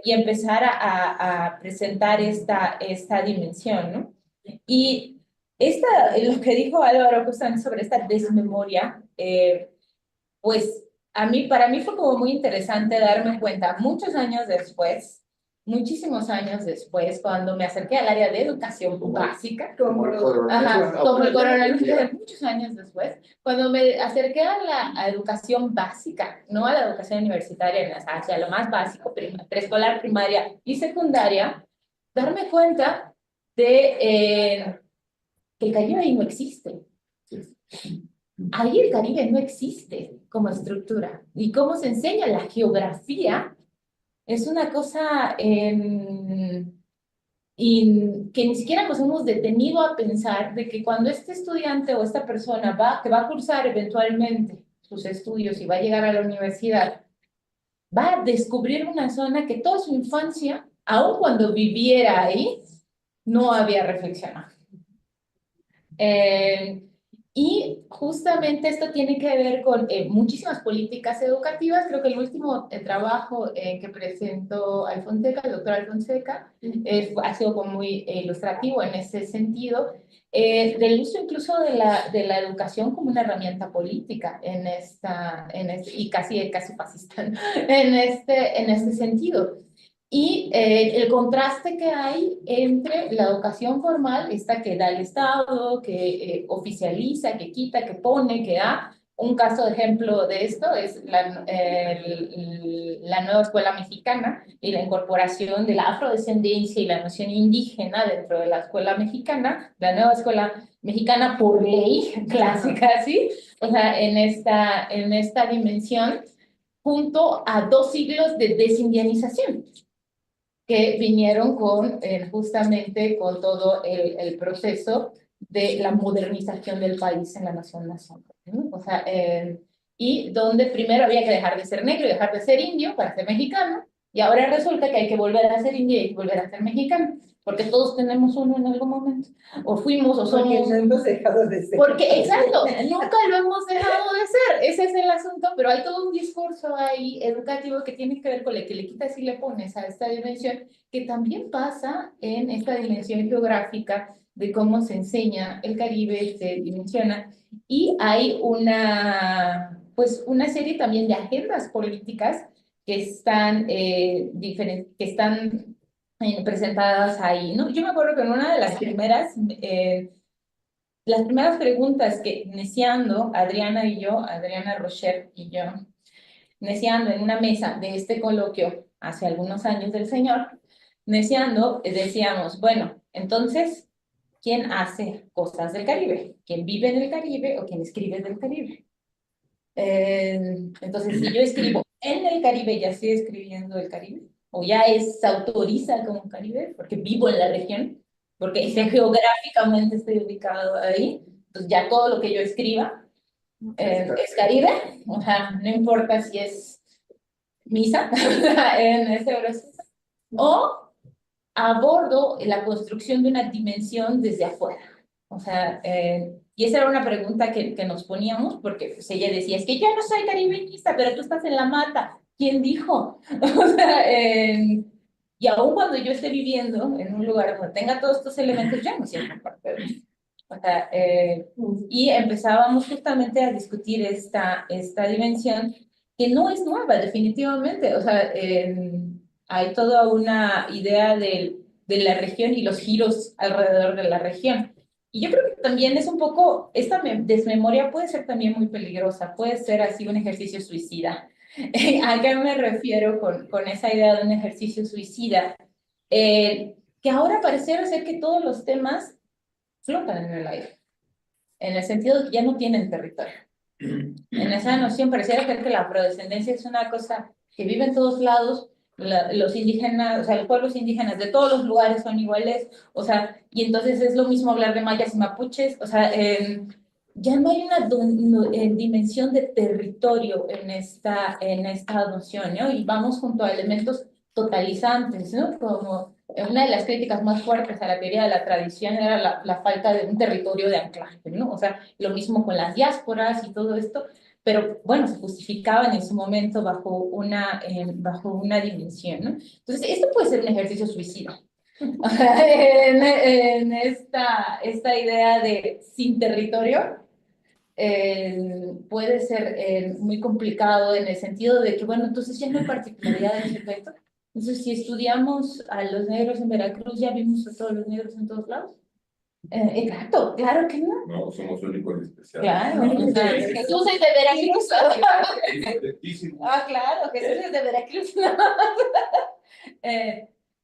D: empezar a presentar esta dimensión, ¿no? Y lo que dijo Álvaro justamente sobre esta desmemoria, pues para mí fue como muy interesante darme cuenta muchos años después, muchísimos años después, cuando me acerqué al área de educación básica, como el coronavirus, muchos años después, cuando me acerqué a educación básica, no a la educación universitaria, hacia lo más básico, preescolar, primaria y secundaria, darme cuenta de que el Caribe ahí no existe. Ahí el Caribe no existe como estructura. Y cómo se enseña la geografía es una cosa que ni siquiera nos hemos detenido a pensar de que cuando este estudiante o esta persona que va a cursar eventualmente sus estudios y va a llegar a la universidad, va a descubrir una zona que toda su infancia, aun cuando viviera ahí, no había reflexionado. Y justamente esto tiene que ver con muchísimas políticas educativas. Creo que el último trabajo que presentó Alfonseca, el doctor Alfonseca, ha sido como muy ilustrativo en ese sentido, del uso incluso de la educación como una herramienta política y casi fascista, ¿no? en este sentido. Y el contraste que hay entre la educación formal, esta que da el Estado, que oficializa, que quita, que pone, que da. Un caso de ejemplo de esto es la nueva escuela mexicana y la incorporación de la afrodescendencia y la noción indígena dentro de la escuela mexicana, la nueva escuela mexicana por ley clásica, ¿sí? O sea, en esta dimensión, junto a 2 siglos de desindianización que vinieron justamente con todo el proceso de la modernización del país en la nación, ¿no? O sea, y donde primero había que dejar de ser negro y dejar de ser indio para ser mexicano, y ahora resulta que hay que volver a ser indio y volver a ser mexicano, porque todos tenemos uno en algún momento, o fuimos, o somos...
A: Porque no hemos dejado de ser.
D: Porque, exacto, nunca lo hemos dejado de ser, ese es el asunto, pero hay todo un discurso ahí educativo que tiene que ver con el que le quitas y le pones a esta dimensión, que también pasa en esta dimensión geográfica de cómo se enseña el Caribe, se dimensiona, y hay una serie también de agendas políticas que están, presentadas ahí, ¿no? Yo me acuerdo que en una de las primeras preguntas que Neciando, Adriana Rocher y yo, Neciando en una mesa de este coloquio hace algunos años del señor, Neciando decíamos, bueno, entonces, ¿quién hace cosas del Caribe? ¿Quién vive en el Caribe o quién escribe del Caribe? Entonces, si yo escribo en el Caribe, ¿ya estoy escribiendo el Caribe? ¿O ya se autoriza como Caribe? Porque vivo en la región, porque geográficamente estoy ubicado ahí. Entonces, ya todo lo que yo escriba es Caribe. O sea, no importa si es misa en ese proceso. O abordo la construcción de una dimensión desde afuera. O sea, y esa era una pregunta que nos poníamos, porque pues, ella decía, es que yo no soy caribeñista, pero tú estás en la mata. ¿Quién dijo? O sea, Y aun cuando yo esté viviendo en un lugar donde tenga todos estos elementos, ya no siento parte de eso. O sea, y empezábamos justamente a discutir esta dimensión que no es nueva, definitivamente. O sea, hay toda una idea de la región y los giros alrededor de la región. Y yo creo que también es un poco, esta desmemoria puede ser también muy peligrosa, puede ser así un ejercicio suicida. ¿A qué me refiero con esa idea de un ejercicio suicida? Que ahora pareciera ser que todos los temas flotan en el aire, en el sentido de que ya no tienen territorio. En esa noción pareciera ser que la afrodescendencia es una cosa que vive en todos lados, los indígenas, o sea, los pueblos indígenas de todos los lugares son iguales, o sea, y entonces es lo mismo hablar de mayas y mapuches, o sea, ya no hay una dimensión de territorio en esta noción, ¿no? Y vamos junto a elementos totalizantes, ¿no? Como una de las críticas más fuertes a la teoría de la tradición era la falta de un territorio de anclaje, ¿no? O sea, lo mismo con las diásporas y todo esto, pero bueno, se justificaban en su momento bajo una dimensión, ¿no? Entonces, esto puede ser un ejercicio suicida. En esta idea de sin territorio, puede ser muy complicado en el sentido de que, bueno, entonces ya no hay particularidad del sujeto. Entonces, si estudiamos a los negros en Veracruz, ¿ya vimos a todos los negros en todos lados? Exacto, claro que no.
G: No, somos únicos y especiales.
D: Claro, o sea, Jesús es de Veracruz. Ah, claro, Jesús es de Veracruz.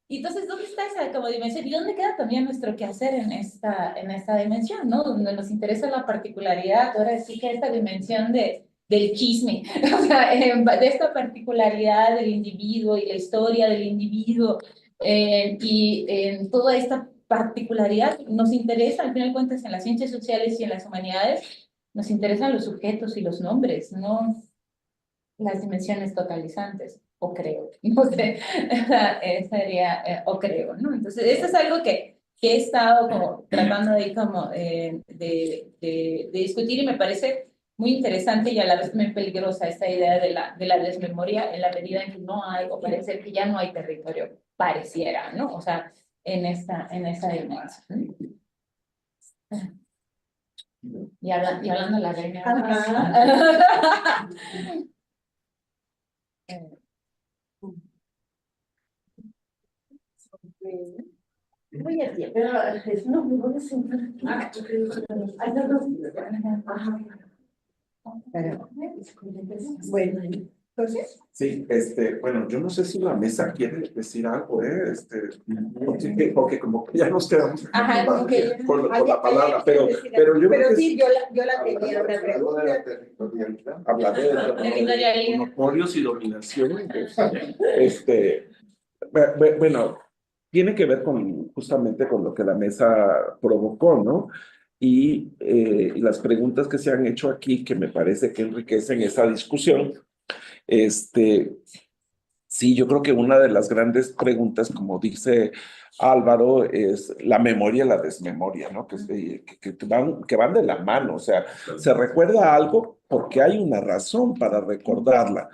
D: Y entonces, ¿dónde está esa como dimensión? ¿Y dónde queda también nuestro quehacer en esta dimensión, ¿no? Donde nos interesa la particularidad, ahora sí que esta dimensión del chisme, o sea, de esta particularidad del individuo y la historia del individuo, y en toda esta particularidad nos interesa, al final de cuentas, en las ciencias sociales y en las humanidades, nos interesan los sujetos y los nombres, no las dimensiones totalizantes, o creo, no sé, sería, o creo, ¿no? Entonces, eso es algo que he estado como tratando de discutir y me parece muy interesante y a la vez muy peligrosa esta idea de la desmemoria en la medida en que no hay, o parece que ya no hay territorio, pareciera, ¿no? O sea, en esa dimensión. Y hablando de la reina.
A: Voy a tiempo, pero no me voy a sentar aquí. Bueno, entonces.
E: Sí, bueno, yo no sé si la mesa quiere decir algo, porque como que ya nos quedamos
D: Ajá, como que
E: con la palabra, pero yo creo que
A: sí, yo la tenía otra pregunta.
E: hablar de monopolios y dominación, bueno, tiene que ver justamente con lo que la mesa provocó, ¿no? Y las preguntas que se han hecho aquí, que me parece que enriquecen esa discusión, sí, yo creo que una de las grandes preguntas, como dice Álvaro, es la memoria y la desmemoria, ¿no? Que van de la mano, o sea, se recuerda algo porque hay una razón para recordarla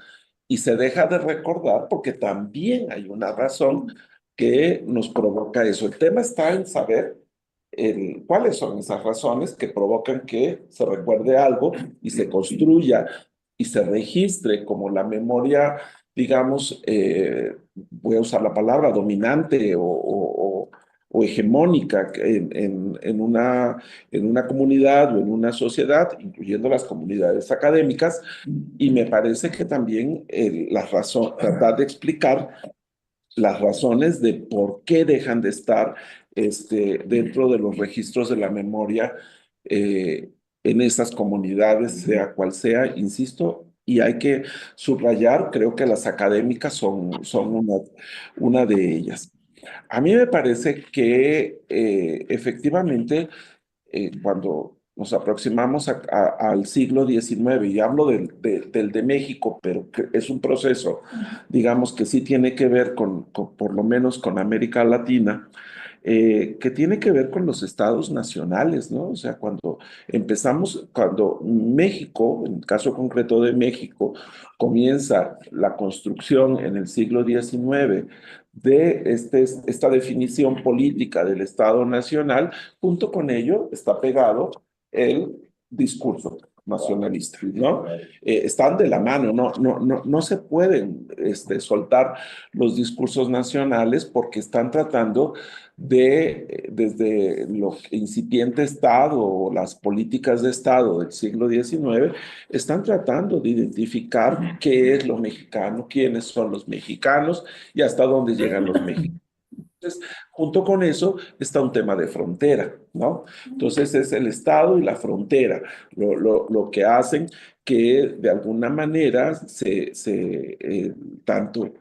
E: y se deja de recordar porque también hay una razón que nos provoca eso. El tema está en saber cuáles son esas razones que provocan que se recuerde algo y se construya y se registre como la memoria, digamos, voy a usar la palabra dominante o hegemónica en una comunidad o en una sociedad, incluyendo las comunidades académicas, y me parece que también tratar de explicar las razones de por qué dejan de estar dentro de los registros de la memoria en esas comunidades, sea cual sea, insisto, y hay que subrayar, creo que las académicas son una de ellas. A mí me parece que efectivamente cuando nos aproximamos al siglo XIX, y hablo del de México, pero que es un proceso, digamos, que sí tiene que ver por lo menos con América Latina, que tiene que ver con los estados nacionales, ¿no? O sea, cuando México, en el caso concreto de México, comienza la construcción en el siglo XIX de esta definición política del Estado Nacional, junto con ello está pegado el discurso nacionalista, ¿no? Están de la mano, no se pueden soltar los discursos nacionales porque están tratando desde lo incipiente Estado o las políticas de Estado del siglo XIX, están tratando de identificar qué es lo mexicano, quiénes son los mexicanos y hasta dónde llegan los mexicanos. Entonces, junto con eso está un tema de frontera, ¿no? Entonces es el Estado y la frontera lo que hacen que de alguna manera tanto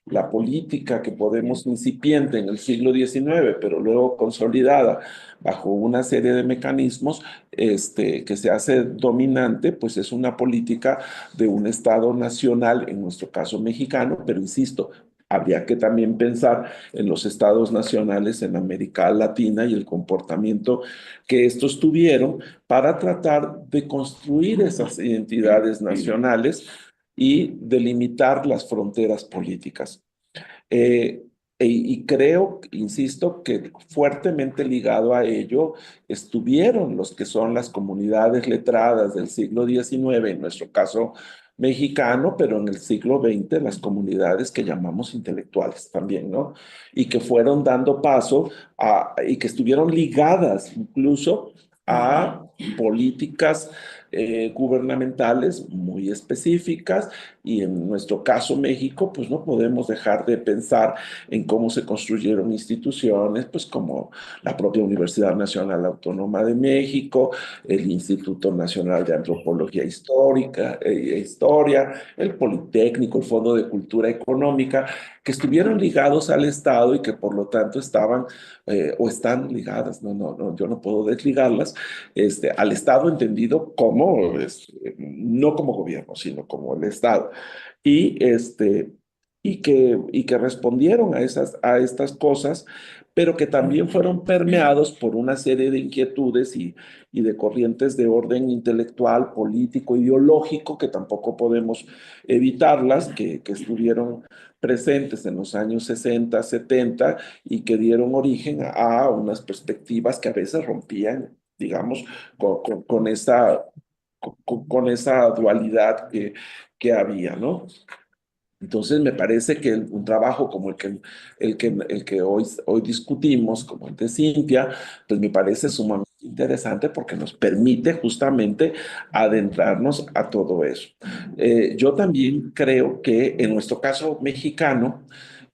E: la política que podemos incipiente en el siglo XIX, pero luego consolidada bajo una serie de mecanismos que se hace dominante, pues es una política de un Estado nacional, en nuestro caso mexicano, pero insisto, habría que también pensar en los estados nacionales en América Latina y el comportamiento que estos tuvieron para tratar de construir esas identidades nacionales y delimitar las fronteras políticas. Y creo, insisto, que fuertemente ligado a ello estuvieron los que son las comunidades letradas del siglo XIX, en nuestro caso mexicano, pero en el siglo XX las comunidades que llamamos intelectuales también, ¿no? Y que fueron dando paso y que estuvieron ligadas incluso a políticas gubernamentales muy específicas, y en nuestro caso México, pues no podemos dejar de pensar en cómo se construyeron instituciones, pues como la propia Universidad Nacional Autónoma de México, el Instituto Nacional de Antropología Histórica e Historia, el Politécnico, el Fondo de Cultura Económica, que estuvieron ligados al Estado y que por lo tanto estaban o están ligadas, yo no puedo desligarlas, al Estado entendido como, no como gobierno, sino como el Estado. Y, y que respondieron a estas cosas, pero que también fueron permeados por una serie de inquietudes y de corrientes de orden intelectual, político, ideológico, que tampoco podemos evitarlas, que estuvieron presentes en los años 60, 70 y que dieron origen a unas perspectivas que a veces rompían, digamos, con esa dualidad que había, ¿no? Entonces me parece que un trabajo como el que hoy discutimos, como el de Cintia, pues me parece sumamente interesante porque nos permite justamente adentrarnos a todo eso. Yo también creo que en nuestro caso mexicano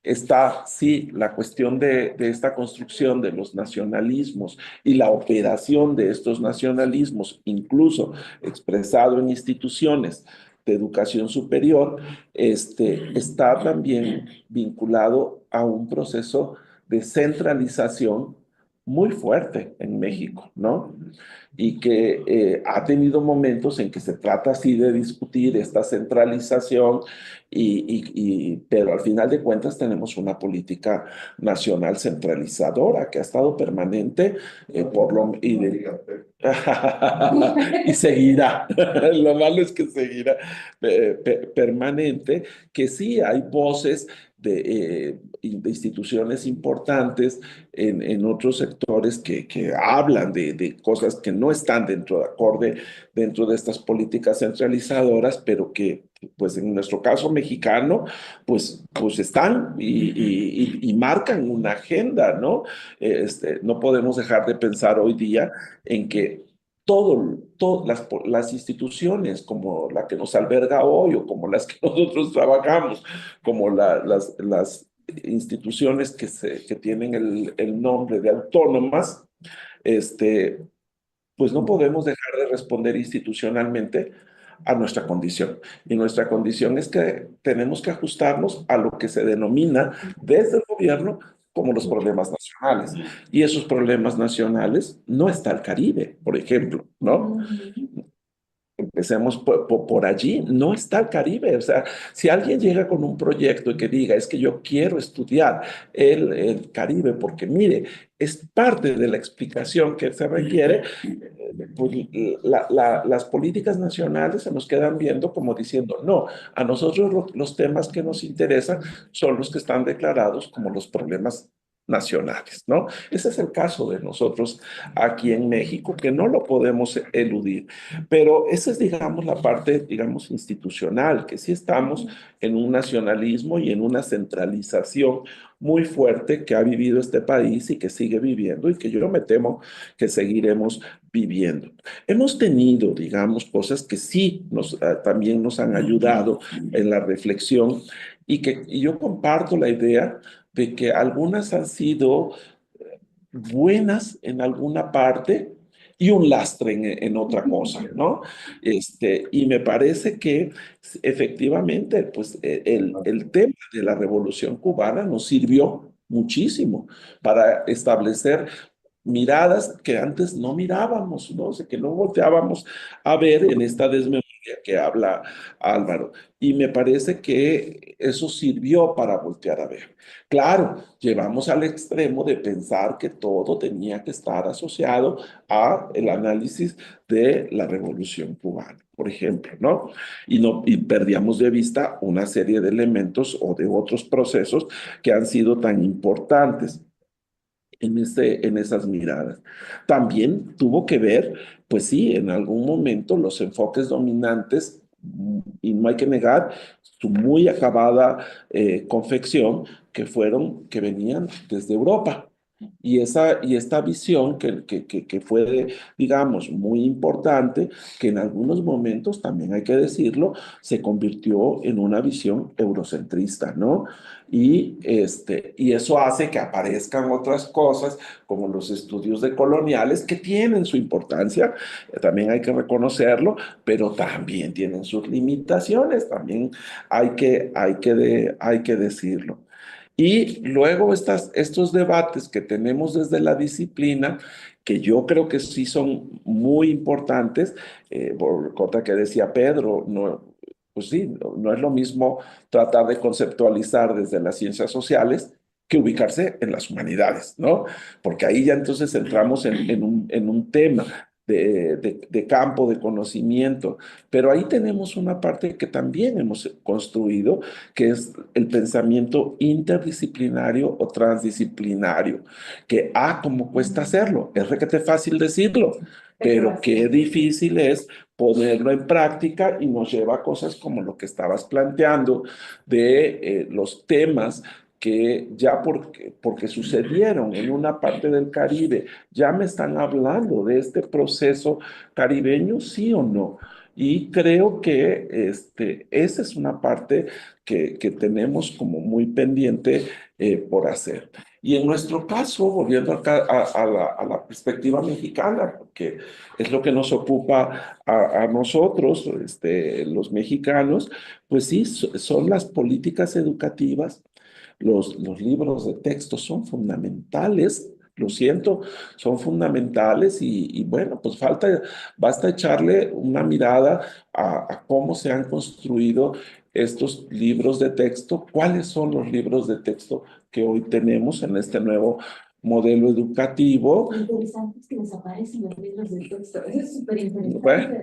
E: está, sí, la cuestión de esta construcción de los nacionalismos y la operación de estos nacionalismos, incluso expresado en instituciones de educación superior, está también vinculado a un proceso de centralización muy fuerte en México, ¿no? Y que ha tenido momentos en que se trata así de discutir esta centralización, pero al final de cuentas tenemos una política nacional centralizadora que ha estado permanente y seguirá. Lo malo es que seguirá permanente, que sí hay voces de instituciones importantes en otros sectores que hablan de cosas que no están dentro de estas políticas centralizadoras, pero que pues en nuestro caso mexicano, pues están y marcan una agenda, ¿no? No podemos dejar de pensar hoy día en que todas las instituciones como la que nos alberga hoy o como las que nosotros trabajamos, como las instituciones que tienen el nombre de autónomas, pues no podemos dejar de responder institucionalmente a nuestra condición. Y nuestra condición es que tenemos que ajustarnos a lo que se denomina desde el gobierno como los problemas nacionales. Y esos problemas nacionales no está el Caribe, por ejemplo, ¿no? empecemos por allí, no está el Caribe. O sea, si alguien llega con un proyecto y que diga, es que yo quiero estudiar el Caribe, porque mire, es parte de la explicación que se requiere, pues las políticas nacionales se nos quedan viendo como diciendo, no, a nosotros los temas que nos interesan son los que están declarados como los problemas nacionales, ¿no? Ese es el caso de nosotros aquí en México, que no lo podemos eludir, pero esa es, digamos, la parte, digamos, institucional, que sí estamos en un nacionalismo y en una centralización muy fuerte que ha vivido este país y que sigue viviendo y que yo me temo que seguiremos viviendo. Hemos tenido, digamos, cosas que sí también nos han ayudado en la reflexión y yo comparto la idea de que algunas han sido buenas en alguna parte y un lastre en otra cosa, ¿no? Y me parece que efectivamente, pues el tema de la Revolución Cubana nos sirvió muchísimo para establecer miradas que antes no mirábamos, ¿no? O sea, que no volteábamos a ver en esta desmemoria que habla Álvaro. Y me parece que eso sirvió para voltear a ver. Claro, llevamos al extremo de pensar que todo tenía que estar asociado a el análisis de la Revolución Cubana, por ejemplo, ¿no? Y perdíamos de vista una serie de elementos o de otros procesos que han sido tan importantes en esas miradas. También tuvo que ver, pues sí, en algún momento los enfoques dominantes, y no hay que negar su muy acabada confección, que venían desde Europa. Y esta visión que fue, digamos, muy importante, que en algunos momentos, también hay que decirlo, se convirtió en una visión eurocentrista, ¿no? Y eso hace que aparezcan otras cosas, como los estudios decoloniales, que tienen su importancia, también hay que reconocerlo, pero también tienen sus limitaciones, también hay que decirlo. Y luego estos debates que tenemos desde la disciplina, que yo creo que sí son muy importantes, por cosa que decía Pedro, no, pues sí, no es lo mismo tratar de conceptualizar desde las ciencias sociales que ubicarse en las humanidades, ¿no? Porque ahí ya entonces entramos en un tema de campo de conocimiento, pero ahí tenemos una parte que también hemos construido, que es el pensamiento interdisciplinario o transdisciplinario, que, como cuesta hacerlo, es requete fácil decirlo, pero qué difícil es ponerlo en práctica y nos lleva a cosas como lo que estabas planteando de los temas que ya porque sucedieron en una parte del Caribe, ya me están hablando de este proceso caribeño, sí o no. Y creo que esa es una parte que tenemos como muy pendiente por hacer. Y en nuestro caso, volviendo acá a la perspectiva mexicana, porque es lo que nos ocupa a nosotros, los mexicanos, pues sí, son las políticas educativas, los libros de texto son fundamentales. Lo siento, son fundamentales y bueno, pues basta echarle una mirada a cómo se han construido estos libros de texto, cuáles son los libros de texto que hoy tenemos en este nuevo modelo educativo.
I: Lo interesante es que desaparecen los libros de texto. Eso es súper interesante.
E: Bueno,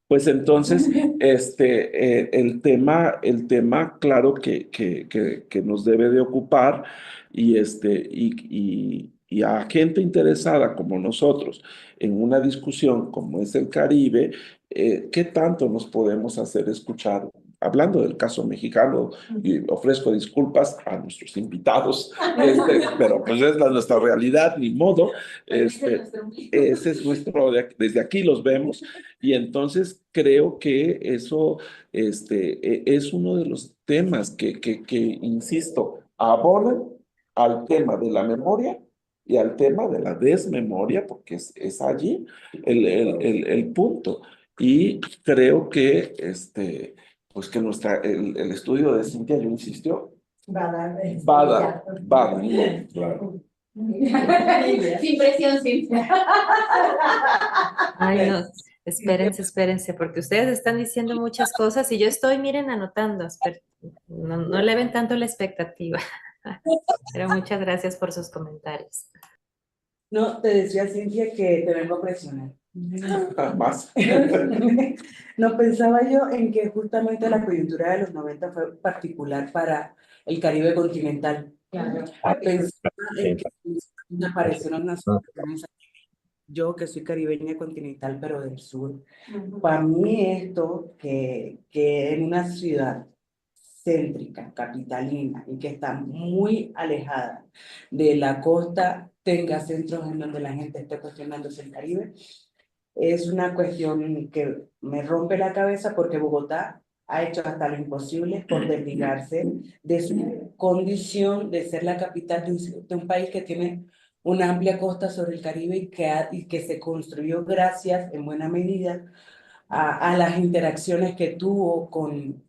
E: pues entonces, el tema, claro que nos debe de ocupar y a gente interesada como nosotros en una discusión como es el Caribe, ¿qué tanto nos podemos hacer escuchar? Hablando del caso mexicano, y ofrezco disculpas a nuestros invitados, pero pues es nuestra realidad, ni modo. Ese es desde aquí los vemos, y entonces creo que eso es uno de los temas que, insisto, abonan al tema de la memoria y al tema de la desmemoria, porque es allí el punto. Y creo que pues que el estudio de Cintia, yo insisto, va a dar, claro.
I: Sin presión, Cintia.
F: Ay, no. Espérense, porque ustedes están diciendo muchas cosas y yo estoy, miren, anotando. No eleven tanto la expectativa. Pero muchas gracias por sus comentarios.
J: No, te decía, Cintia, que te vengo a presionar.
E: Más.
J: No, pensaba yo en que justamente la coyuntura de los 90 fue particular para el Caribe continental.
D: Claro.
J: Pensaba en que aparecieron las naciones, yo que soy caribeña continental, pero del sur. Para mí esto, que en una ciudad céntrica, capitalina, y que está muy alejada de la costa, tenga centros en donde la gente esté cuestionándose el Caribe, es una cuestión que me rompe la cabeza porque Bogotá ha hecho hasta lo imposible por desligarse de su condición de ser la capital de un país que tiene una amplia costa sobre el Caribe y que se construyó gracias en buena medida a las interacciones que tuvo con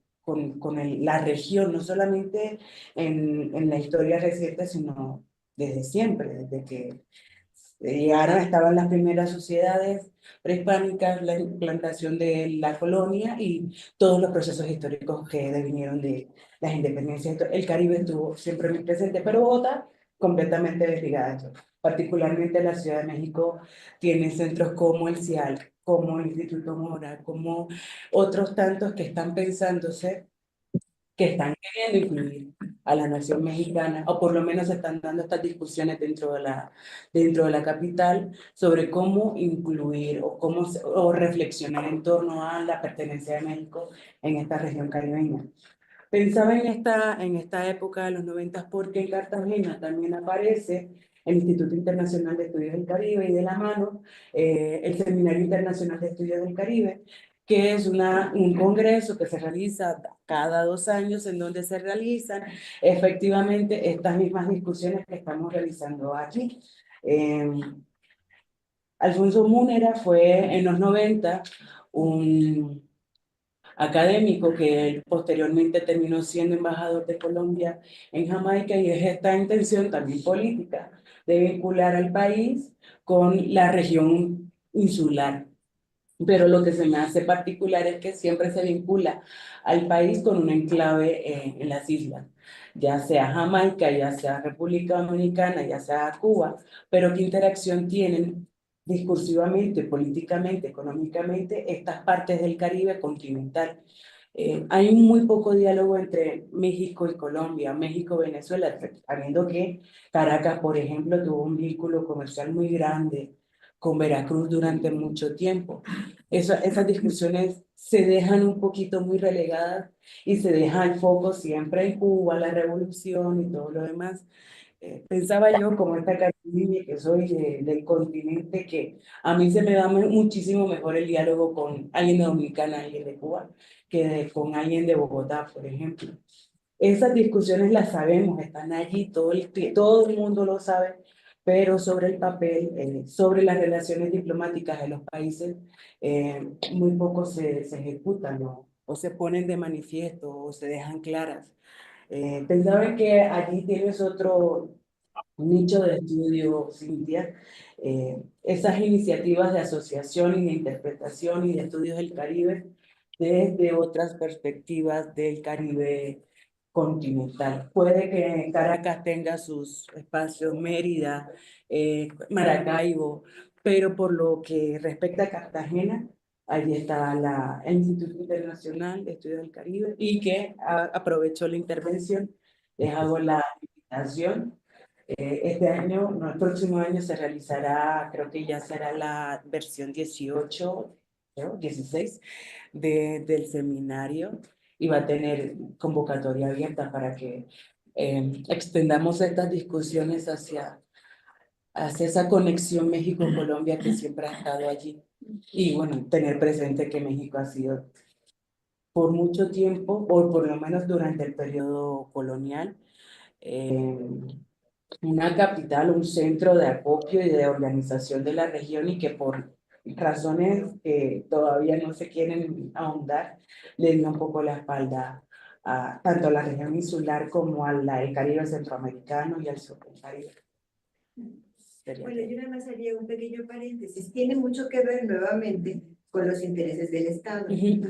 J: la región, no solamente en la historia reciente, sino desde siempre, desde que llegaron, estaban las primeras sociedades prehispánicas, la implantación de la colonia y todos los procesos históricos que devinieron de las independencias. El Caribe estuvo siempre muy presente, pero Bogotá completamente desligada de eso. Particularmente la Ciudad de México tiene centros como el CIAL, como el Instituto Mora, como otros tantos que están pensándose, que están queriendo incluir a la nación mexicana, o por lo menos están dando estas discusiones dentro de la capital sobre cómo incluir o reflexionar en torno a la pertenencia de México en esta región caribeña. Pensaba en esta época de los 90 porque en Cartagena también aparece el Instituto Internacional de Estudios del Caribe y de la mano el Seminario Internacional de Estudios del Caribe, que es un congreso que se realiza cada 2 años en donde se realizan efectivamente estas mismas discusiones que estamos realizando aquí. Alfonso Múnera fue en los 90 un académico que él posteriormente terminó siendo embajador de Colombia en Jamaica, y es esta intención también política de vincular al país con la región insular. Pero lo que se me hace particular es que siempre se vincula al país con un enclave en las islas, ya sea Jamaica, ya sea República Dominicana, ya sea Cuba, pero qué interacción tienen discursivamente, políticamente, económicamente, estas partes del Caribe continental. Hay muy poco diálogo entre México y Colombia, México-Venezuela, sabiendo que Caracas, por ejemplo, tuvo un vínculo comercial muy grande con Veracruz durante mucho tiempo. Esas discusiones se dejan un poquito muy relegadas y se deja el foco siempre en Cuba, la revolución y todo lo demás. Pensaba yo, como esta caribeña que soy del continente, que a mí se me da muchísimo mejor el diálogo con alguien de Dominicana, alguien de Cuba, que con alguien de Bogotá, por ejemplo. Esas discusiones las sabemos, están allí, todo el mundo lo sabe, pero sobre el papel, sobre las relaciones diplomáticas de los países, muy poco se ejecutan, ¿no? O se ponen de manifiesto o se dejan claras. Pensaba que allí tienes otro nicho de estudio, Cintia, esas iniciativas de asociación y de interpretación y de estudios del Caribe desde otras perspectivas del Caribe continental. Puede que Caracas tenga sus espacios, Mérida, Maracaibo, pero por lo que respecta a Cartagena, allí está el Instituto Internacional de Estudios del Caribe, y que aprovecho la intervención, les hago la invitación. Este año, no, el próximo año se realizará, creo que ya será la versión 18, ¿no? 16 del seminario, y va a tener convocatoria abierta para que extendamos estas discusiones hacia esa conexión México-Colombia que siempre ha estado allí. Y bueno, tener presente que México ha sido por mucho tiempo, o por lo menos durante el periodo colonial, una capital, un centro de acopio y de organización de la región, y que por razones que todavía no se quieren ahondar, le dio un poco la espalda a tanto a la región insular como al Caribe centroamericano y al sur del Caribe.
A: Bueno, yo nada más haría un pequeño paréntesis. Tiene mucho que ver nuevamente con los intereses del Estado,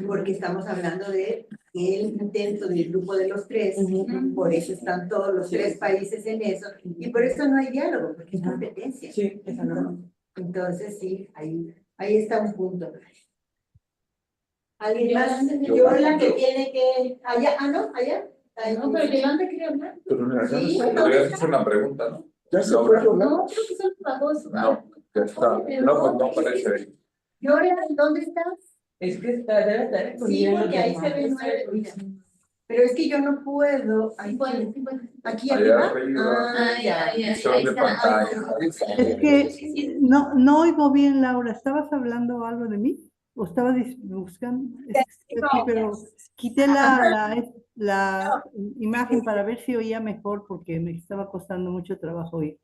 A: porque estamos hablando de el intento del grupo de los tres, por eso están todos los tres países en eso, y por eso no hay diálogo, porque es competencia.
J: Sí,
A: Entonces, sí, ahí está un punto. ¿Alguien más? Yo la que tiene que... Allá, no, allá.
D: No, pero Yolanda quería hablar.
G: Pero mira, ya
A: Sí,
G: no habías hecho una pregunta, ¿no?
E: Ya se
G: Laura.
E: fue Yolanda.
D: No, creo que solo bajó su...
G: No, ya está. No, pues no aparece ahí.
A: Yolanda, ¿dónde estás?
J: Es que debe estar
A: Sí,
J: escondida en los
A: porque ahí se
J: demás.
A: ve 9. Mira. Pero es que yo no puedo. Aquí, aquí
G: Allá
A: arriba.
G: arriba.
A: Ya.
G: Visión de pantalla. Ahí está.
K: Es que no oigo bien, Laura. ¿Estabas hablando algo de mí? ¿O estabas buscando? Sí, pero quité la imagen para ver si oía mejor porque me estaba costando mucho trabajo oír.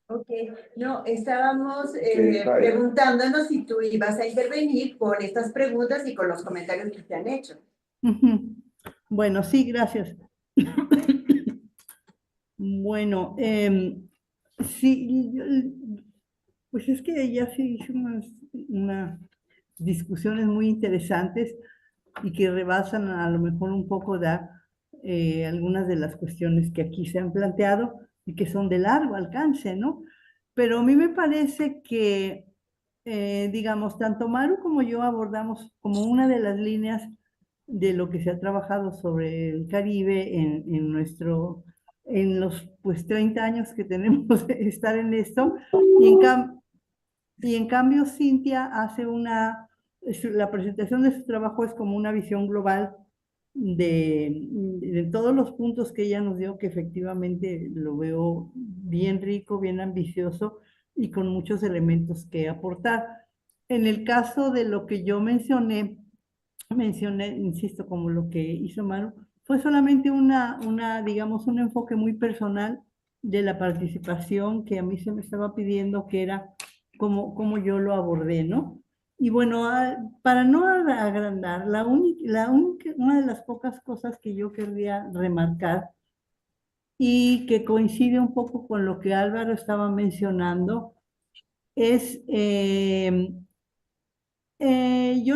A: Ok, no, estábamos
E: vaya.
A: preguntándonos si tú ibas a intervenir con estas preguntas y con los comentarios que te han hecho.
K: Ujú. Bueno, sí, gracias. Bueno, sí, pues es que ya se hizo unas discusiones muy interesantes y que rebasan a lo mejor un poco algunas de las cuestiones que aquí se han planteado y que son de largo alcance, ¿no? Pero a mí me parece que, digamos, tanto Maru como yo abordamos como una de las líneas de lo que se ha trabajado sobre el Caribe en los pues 30 años que tenemos de estar en esto, y en cambio Cintia hace la presentación de su trabajo es como una visión global de todos los puntos que ella nos dio, que efectivamente lo veo bien rico, bien ambicioso y con muchos elementos que aportar. En el caso de lo que yo mencioné, insisto, como lo que hizo Maru, fue solamente digamos, un enfoque muy personal de la participación que a mí se me estaba pidiendo, que era como yo lo abordé, ¿no? Y bueno, para no agrandar, una de las pocas cosas que yo querría remarcar y que coincide un poco con lo que Álvaro estaba mencionando, es, yo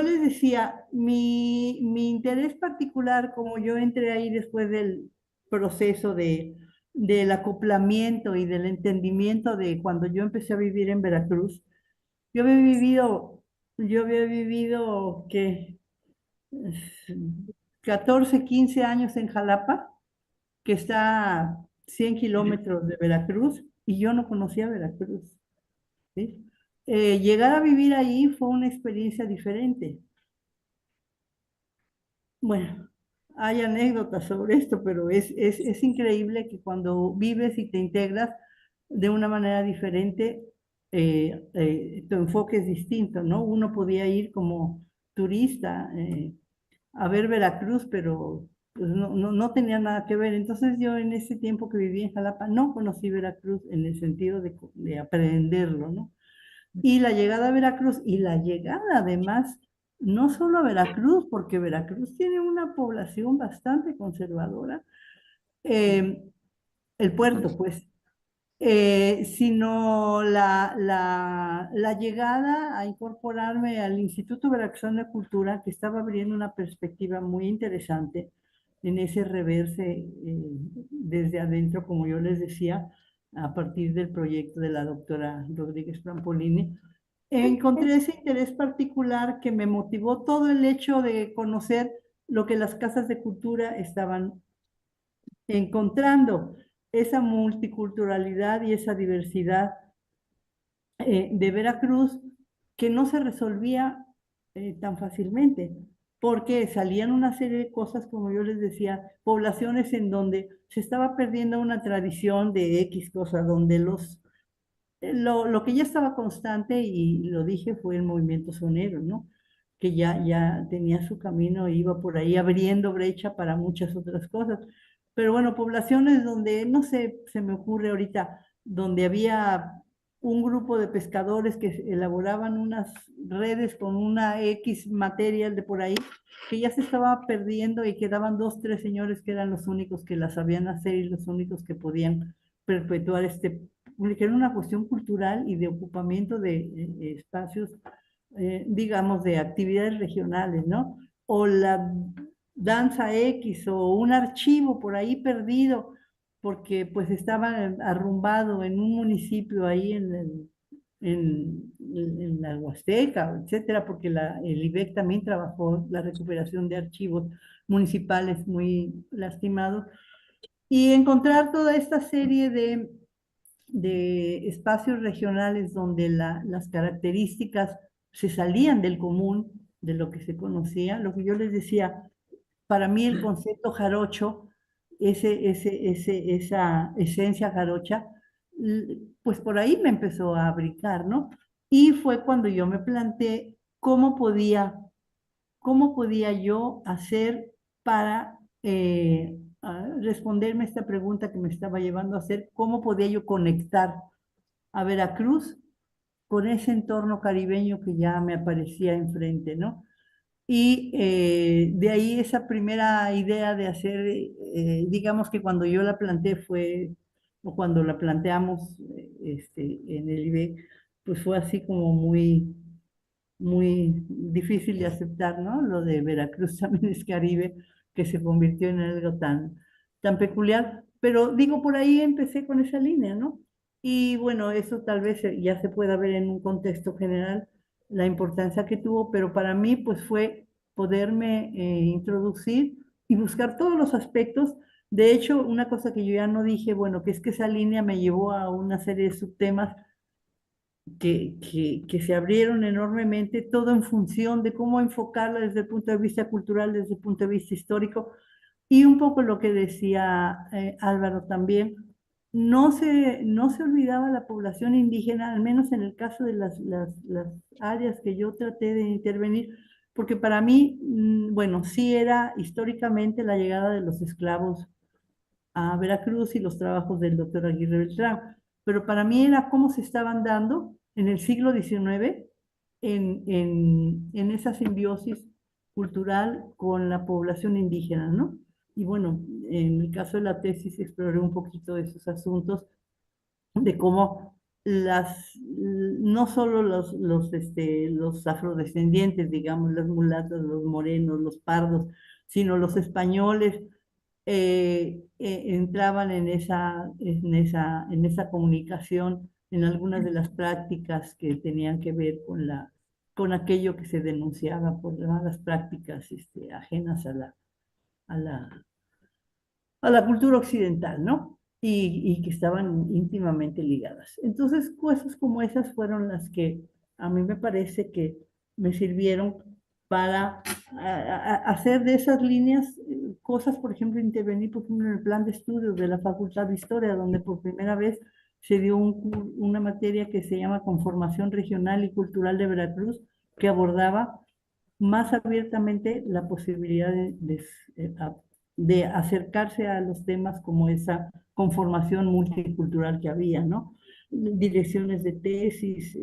K: les decía, mi interés particular, como yo entré ahí después del proceso del acoplamiento y del entendimiento de cuando yo empecé a vivir en Veracruz, yo había vivido, ¿qué? 14, 15 años en Jalapa, que está a 100 kilómetros de Veracruz, y yo no conocía Veracruz, ¿sí? Llegar a vivir ahí fue una experiencia diferente. Bueno, hay anécdotas sobre esto, pero es increíble que cuando vives y te integras de una manera diferente, tu enfoque es distinto, ¿no? Uno podía ir como turista a ver Veracruz, pero pues, no tenía nada que ver. Entonces yo en ese tiempo que viví en Jalapa no conocí Veracruz en el sentido de aprenderlo, ¿no? Y la llegada a Veracruz, y la llegada además, no solo a Veracruz, porque Veracruz tiene una población bastante conservadora, el puerto, pues, sino la llegada a incorporarme al Instituto Veracruzano de Cultura, que estaba abriendo una perspectiva muy interesante en ese reverse desde adentro, como yo les decía, a partir del proyecto de la doctora Rodríguez Prampolini. Encontré ese interés particular que me motivó todo el hecho de conocer lo que las casas de cultura estaban encontrando, esa multiculturalidad y esa diversidad de Veracruz que no se resolvía tan fácilmente, porque salían una serie de cosas, como yo les decía, poblaciones en donde se estaba perdiendo una tradición de X cosas, donde lo que ya estaba constante, y lo dije, fue el movimiento sonero, ¿no? Que ya tenía su camino e iba por ahí abriendo brecha para muchas otras cosas. Pero bueno, poblaciones donde, no sé, se me ocurre ahorita, donde había un grupo de pescadores que elaboraban unas redes con una X material de por ahí, que ya se estaba perdiendo y quedaban 2, 3 señores que eran los únicos que las sabían hacer y los únicos que podían perpetuar que era una cuestión cultural y de ocupamiento de espacios digamos, de actividades regionales, ¿no? O la danza X o un archivo por ahí perdido, porque pues estaba arrumbado en un municipio ahí en la Huasteca, etcétera, porque el IBEC también trabajó la recuperación de archivos municipales muy lastimados, y encontrar toda esta serie de espacios regionales donde las características se salían del común, de lo que se conocía, lo que yo les decía, para mí el concepto jarocho, esa esencia jarocha, pues por ahí me empezó a brincar, ¿no? Y fue cuando yo me planteé cómo podía yo hacer para responderme esta pregunta que me estaba llevando a hacer, cómo podía yo conectar a Veracruz con ese entorno caribeño que ya me aparecía enfrente, ¿no? Y de ahí esa primera idea de hacer, digamos que cuando yo la planteé o cuando la planteamos en el IBE, pues fue así como muy difícil de aceptar, ¿no? Lo de Veracruz también es Caribe, que se convirtió en algo tan peculiar. Pero digo, por ahí empecé con esa línea, ¿no? Y bueno, eso tal vez ya se pueda ver en un contexto general la importancia que tuvo, pero para mí pues fue poderme introducir y buscar todos los aspectos. De hecho, una cosa que yo ya no dije, bueno, que es que esa línea me llevó a una serie de subtemas que se abrieron enormemente, todo en función de cómo enfocarla desde el punto de vista cultural, desde el punto de vista histórico, y un poco lo que decía Álvaro también, no se olvidaba la población indígena, al menos en el caso de las áreas que yo traté de intervenir, porque para mí, bueno, sí era históricamente la llegada de los esclavos a Veracruz y los trabajos del doctor Aguirre Beltrán, pero para mí era cómo se estaban dando en el siglo XIX en esa simbiosis cultural con la población indígena, ¿no? Y bueno, en el caso de la tesis exploré un poquito esos asuntos de cómo no solo los afrodescendientes, digamos, las mulatas, los morenos, los pardos, sino los españoles, entraban en esa comunicación, en algunas de las prácticas que tenían que ver con aquello que se denunciaba por las prácticas ajenas a la cultura occidental, ¿no? Y que estaban íntimamente ligadas. Entonces, cosas como esas fueron las que a mí me parece que me sirvieron para hacer de esas líneas cosas, por ejemplo, intervenir por ejemplo, en el plan de estudios de la Facultad de Historia, donde por primera vez se dio una materia que se llama Conformación Regional y Cultural de Veracruz, que abordaba más abiertamente la posibilidad de acercarse a los temas como esa conformación multicultural que había, ¿no? Direcciones de tesis,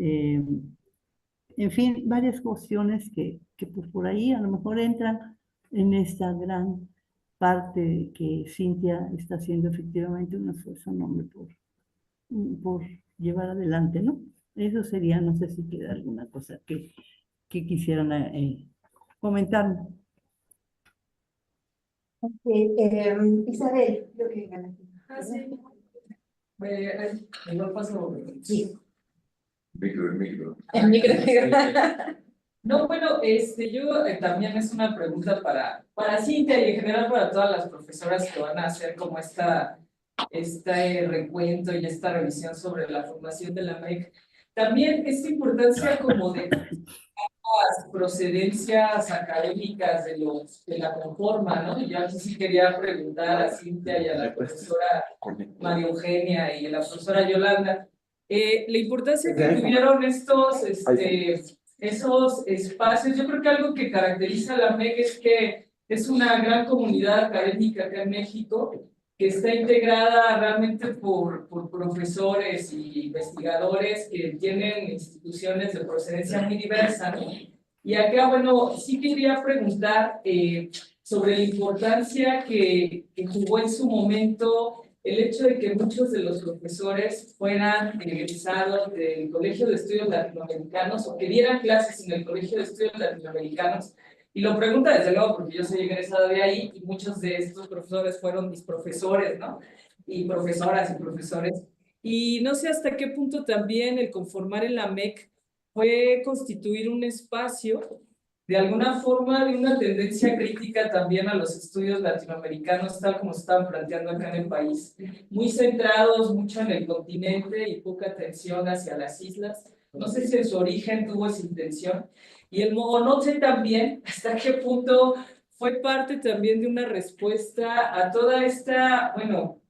K: en fin, varias cuestiones que pues por ahí a lo mejor entran en esta gran parte que Cintia está haciendo efectivamente un esfuerzo enorme por llevar adelante, ¿no? Eso sería, no sé si queda alguna cosa que quisieran comentar.
A: Isabel, creo que ganaste.
I: Sí. Igual paso.
A: Sí.
G: El micro.
D: El micro.
I: No, bueno, yo también es una pregunta para Cintia y en general para todas las profesoras que van a hacer como este recuento y esta revisión sobre la formación de la MEC. También esta importancia como de las procedencias académicas de la conforma, ¿no? Y yo aquí sí quería preguntar a Cintia y a la profesora María Eugenia y a la profesora Yolanda, la importancia que tuvieron esos espacios. Yo creo que algo que caracteriza a la MEC es que es una gran comunidad académica acá en México, que está integrada realmente por profesores y investigadores que tienen instituciones de procedencia muy diversa, ¿no? Y acá, bueno, sí quería preguntar sobre la importancia que jugó en su momento el hecho de que muchos de los profesores fueran egresados del Colegio de Estudios Latinoamericanos o que dieran clases en el Colegio de Estudios Latinoamericanos. Y lo pregunta desde luego porque yo soy egresado de ahí y muchos de estos profesores fueron mis profesores, ¿no? Y profesoras y profesores. Y no sé hasta qué punto también el conformar en la MEC fue constituir un espacio de alguna forma de una tendencia crítica también a los estudios latinoamericanos, tal como se estaban planteando acá en el país, muy centrados mucho en el continente y poca atención hacia las islas. No sé si en su origen tuvo esa intención, o no sé también hasta qué punto fue parte también de una respuesta a toda esta, bueno,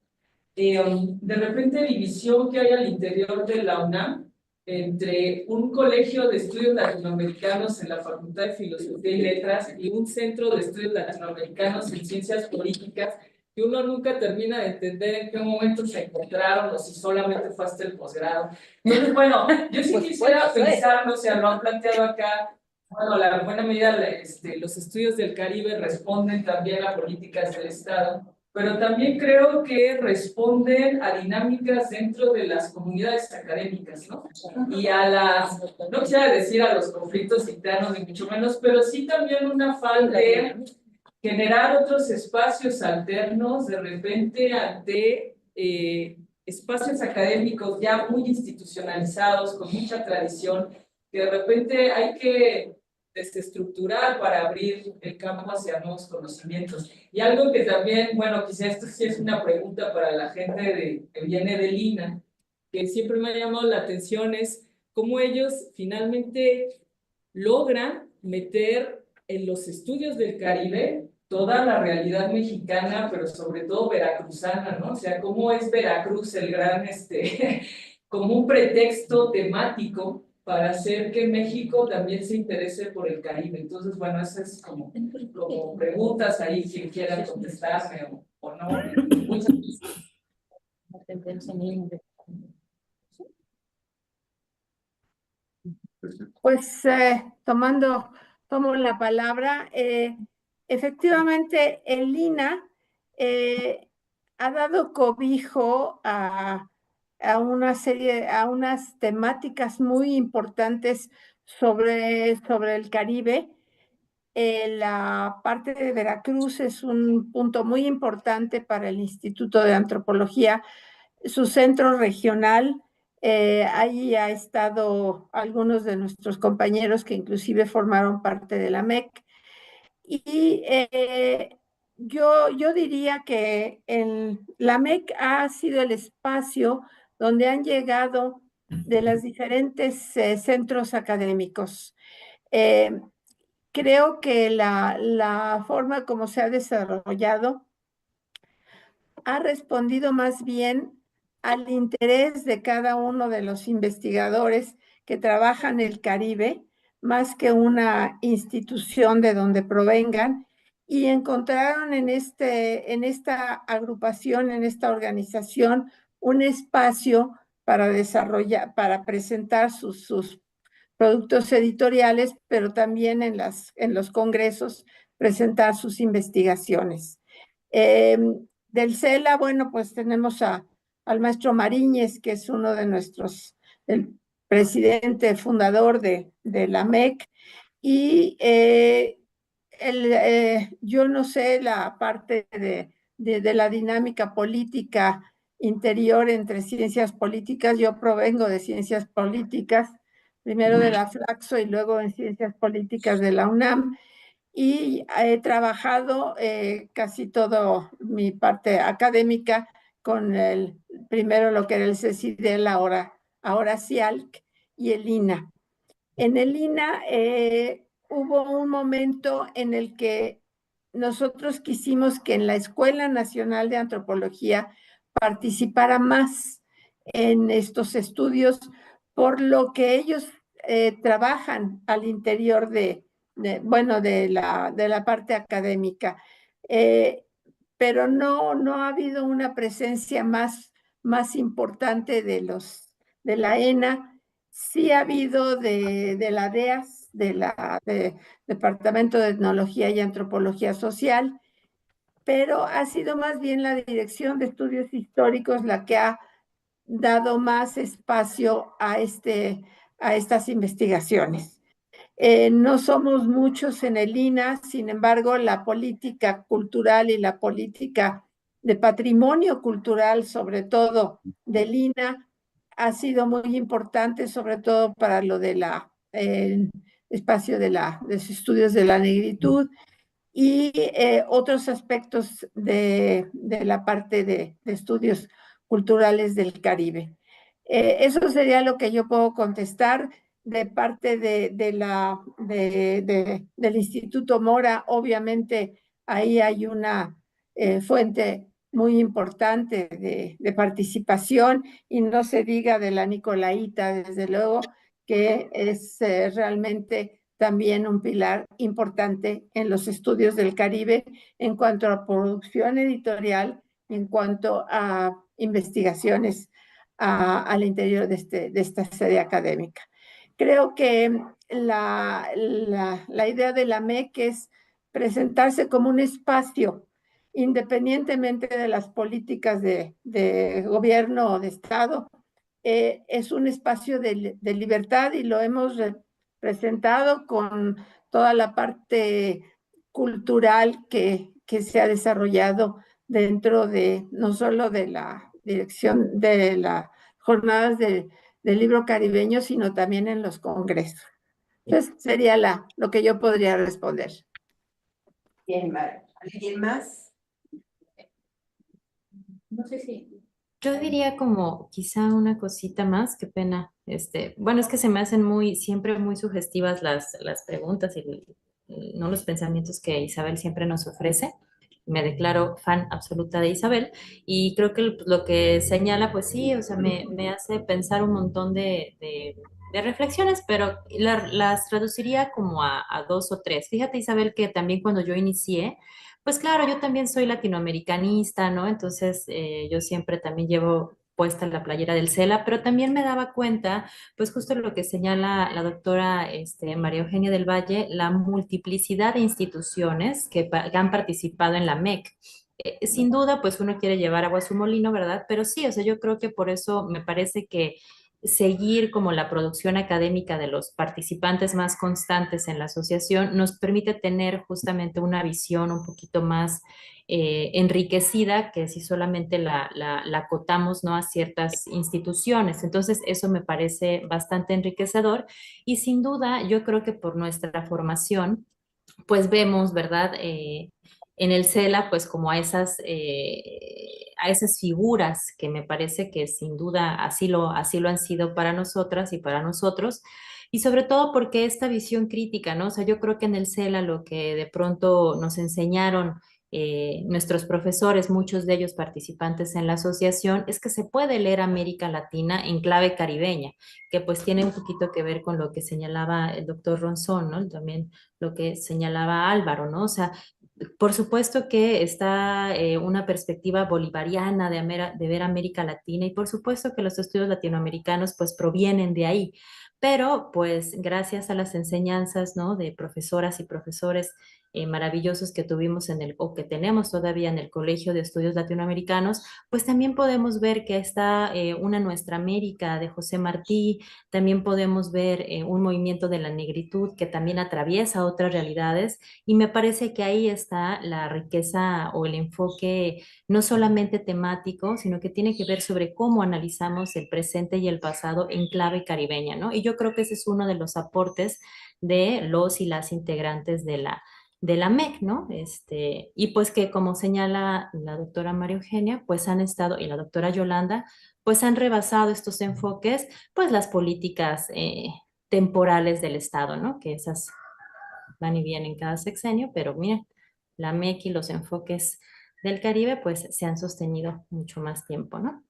I: de repente división que hay al interior de la UNAM entre un colegio de estudios latinoamericanos en la Facultad de Filosofía y Letras y un centro de estudios latinoamericanos en ciencias políticas, que uno nunca termina de entender en qué momento se encontraron o si solamente fue hasta el posgrado. Entonces, bueno, yo sí quisiera pensar, o sea, lo han planteado acá, bueno, la buena medida, los estudios del Caribe responden también a políticas del Estado, pero también creo que responden a dinámicas dentro de las comunidades académicas, ¿no? Y a las, no quisiera decir a los conflictos internos, ni mucho menos, pero sí también un afán de generar otros espacios alternos de repente ante espacios académicos ya muy institucionalizados, con mucha tradición, que de repente hay que desestructurar para abrir el campo hacia nuevos conocimientos. Y algo que también, bueno, quizá esto sí es una pregunta para la gente que viene de Lina, que siempre me ha llamado la atención es cómo ellos finalmente logran meter en los estudios del Caribe toda la realidad mexicana, pero sobre todo veracruzana, ¿no? O sea, cómo es Veracruz el gran, como un pretexto temático para hacer que México también se interese por el Caribe. Entonces, bueno, esas es como preguntas ahí, quien quiera contestarme o no. Muchas
C: Pues tomo la palabra. Efectivamente, el Lina ha dado cobijo a una serie, a unas temáticas muy importantes sobre el Caribe. La parte de Veracruz es un punto muy importante para el Instituto de Antropología. Su centro regional, ahí ha estado algunos de nuestros compañeros que inclusive formaron parte de la MEC. Y yo diría que la MEC ha sido el espacio donde han llegado de los diferentes centros académicos. Creo que la forma como se ha desarrollado ha respondido más bien al interés de cada uno de los investigadores que trabajan en el Caribe, más que una institución de donde provengan, y encontraron en esta agrupación, en esta organización, un espacio para desarrollar, para presentar sus productos editoriales, pero también en los congresos presentar sus investigaciones. Del CELA, bueno, pues tenemos al maestro Mariñez, que es uno de el presidente fundador de la MEC, y yo no sé la parte de la dinámica política interior entre ciencias políticas. Yo provengo de ciencias políticas, primero de la Flaxo y luego en ciencias políticas de la UNAM, y he trabajado casi toda mi parte académica con primero lo que era el CECIDEL, ahora CIALC, y el INA. En el INA hubo un momento en el que nosotros quisimos que en la Escuela Nacional de Antropología participara más en estos estudios, por lo que ellos trabajan al interior de la parte académica. Pero no ha habido una presencia más importante de la ENA. Sí ha habido de la DEAS, de Departamento de Etnología y Antropología Social, pero ha sido más bien la Dirección de Estudios Históricos la que ha dado más espacio a estas investigaciones. No somos muchos en el INAH, sin embargo, la política cultural y la política de patrimonio cultural, sobre todo del INAH, ha sido muy importante, sobre todo para lo de espacio de los estudios de la negritud y otros aspectos de la parte de estudios culturales del Caribe. Eso sería lo que yo puedo contestar de parte del Instituto Mora. Obviamente ahí hay una fuente muy importante de participación, y no se diga de la Nicolaita, desde luego, que es realmente también un pilar importante en los estudios del Caribe en cuanto a producción editorial, en cuanto a investigaciones al interior de esta sede académica. Creo que la idea de la MEC es presentarse como un espacio, independientemente de las políticas de gobierno o de Estado, es un espacio de libertad, y lo hemos presentado con toda la parte cultural que se ha desarrollado dentro de no solo de la dirección de las jornadas del libro caribeño, sino también en los congresos. Entonces, sería lo que yo podría responder.
A: Bien, ¿alguien más?
D: No sé si...
F: Yo diría como quizá una cosita más, qué pena. Bueno, es que se me hacen siempre muy sugestivas las preguntas y no los pensamientos que Isabel siempre nos ofrece. Me declaro fan absoluta de Isabel y creo que lo que señala, pues sí, o sea, me hace pensar un montón de reflexiones, pero las traduciría como a dos o tres. Fíjate, Isabel, que también cuando yo inicié, pues claro, yo también soy latinoamericanista, ¿no? Entonces, yo siempre también llevo puesta la playera del CELA, pero también me daba cuenta, pues justo lo que señala la doctora María Eugenia del Valle, la multiplicidad de instituciones que han participado en la MEC. Sin duda, pues uno quiere llevar agua a su molino, ¿verdad? Pero sí, o sea, yo creo que por eso me parece que seguir como la producción académica de los participantes más constantes en la asociación nos permite tener justamente una visión un poquito más enriquecida que si solamente la acotamos, ¿no?, a ciertas instituciones. Entonces, eso me parece bastante enriquecedor y sin duda yo creo que por nuestra formación, pues vemos, ¿verdad? En el CELA, pues como a esas figuras que me parece que sin duda así lo han sido para nosotras y para nosotros, y sobre todo porque esta visión crítica, ¿no? O sea, yo creo que en el CELA lo que de pronto nos enseñaron nuestros profesores, muchos de ellos participantes en la asociación, es que se puede leer América Latina en clave caribeña, que pues tiene un poquito que ver con lo que señalaba el doctor Ronzón, ¿no? También lo que señalaba Álvaro, ¿no? O sea, por supuesto que está una perspectiva bolivariana de ver América Latina, y por supuesto que los estudios latinoamericanos pues provienen de ahí, pero pues gracias a las enseñanzas, ¿no?, de profesoras y profesores maravillosos que tuvimos o que tenemos todavía en el Colegio de Estudios Latinoamericanos, pues también podemos ver que está una Nuestra América de José Martí, también podemos ver un movimiento de la negritud que también atraviesa otras realidades, y me parece que ahí está la riqueza o el enfoque no solamente temático, sino que tiene que ver sobre cómo analizamos el presente y el pasado en clave caribeña, ¿no? Y yo creo que ese es uno de los aportes de los y las integrantes de la MEC, ¿no? Y pues que como señala la doctora María Eugenia, pues han estado, y la doctora Yolanda, pues han rebasado estos enfoques, pues las políticas temporales del Estado, ¿no? Que esas van y vienen en cada sexenio, pero miren, la MEC y los enfoques del Caribe, pues se han sostenido mucho más tiempo, ¿no?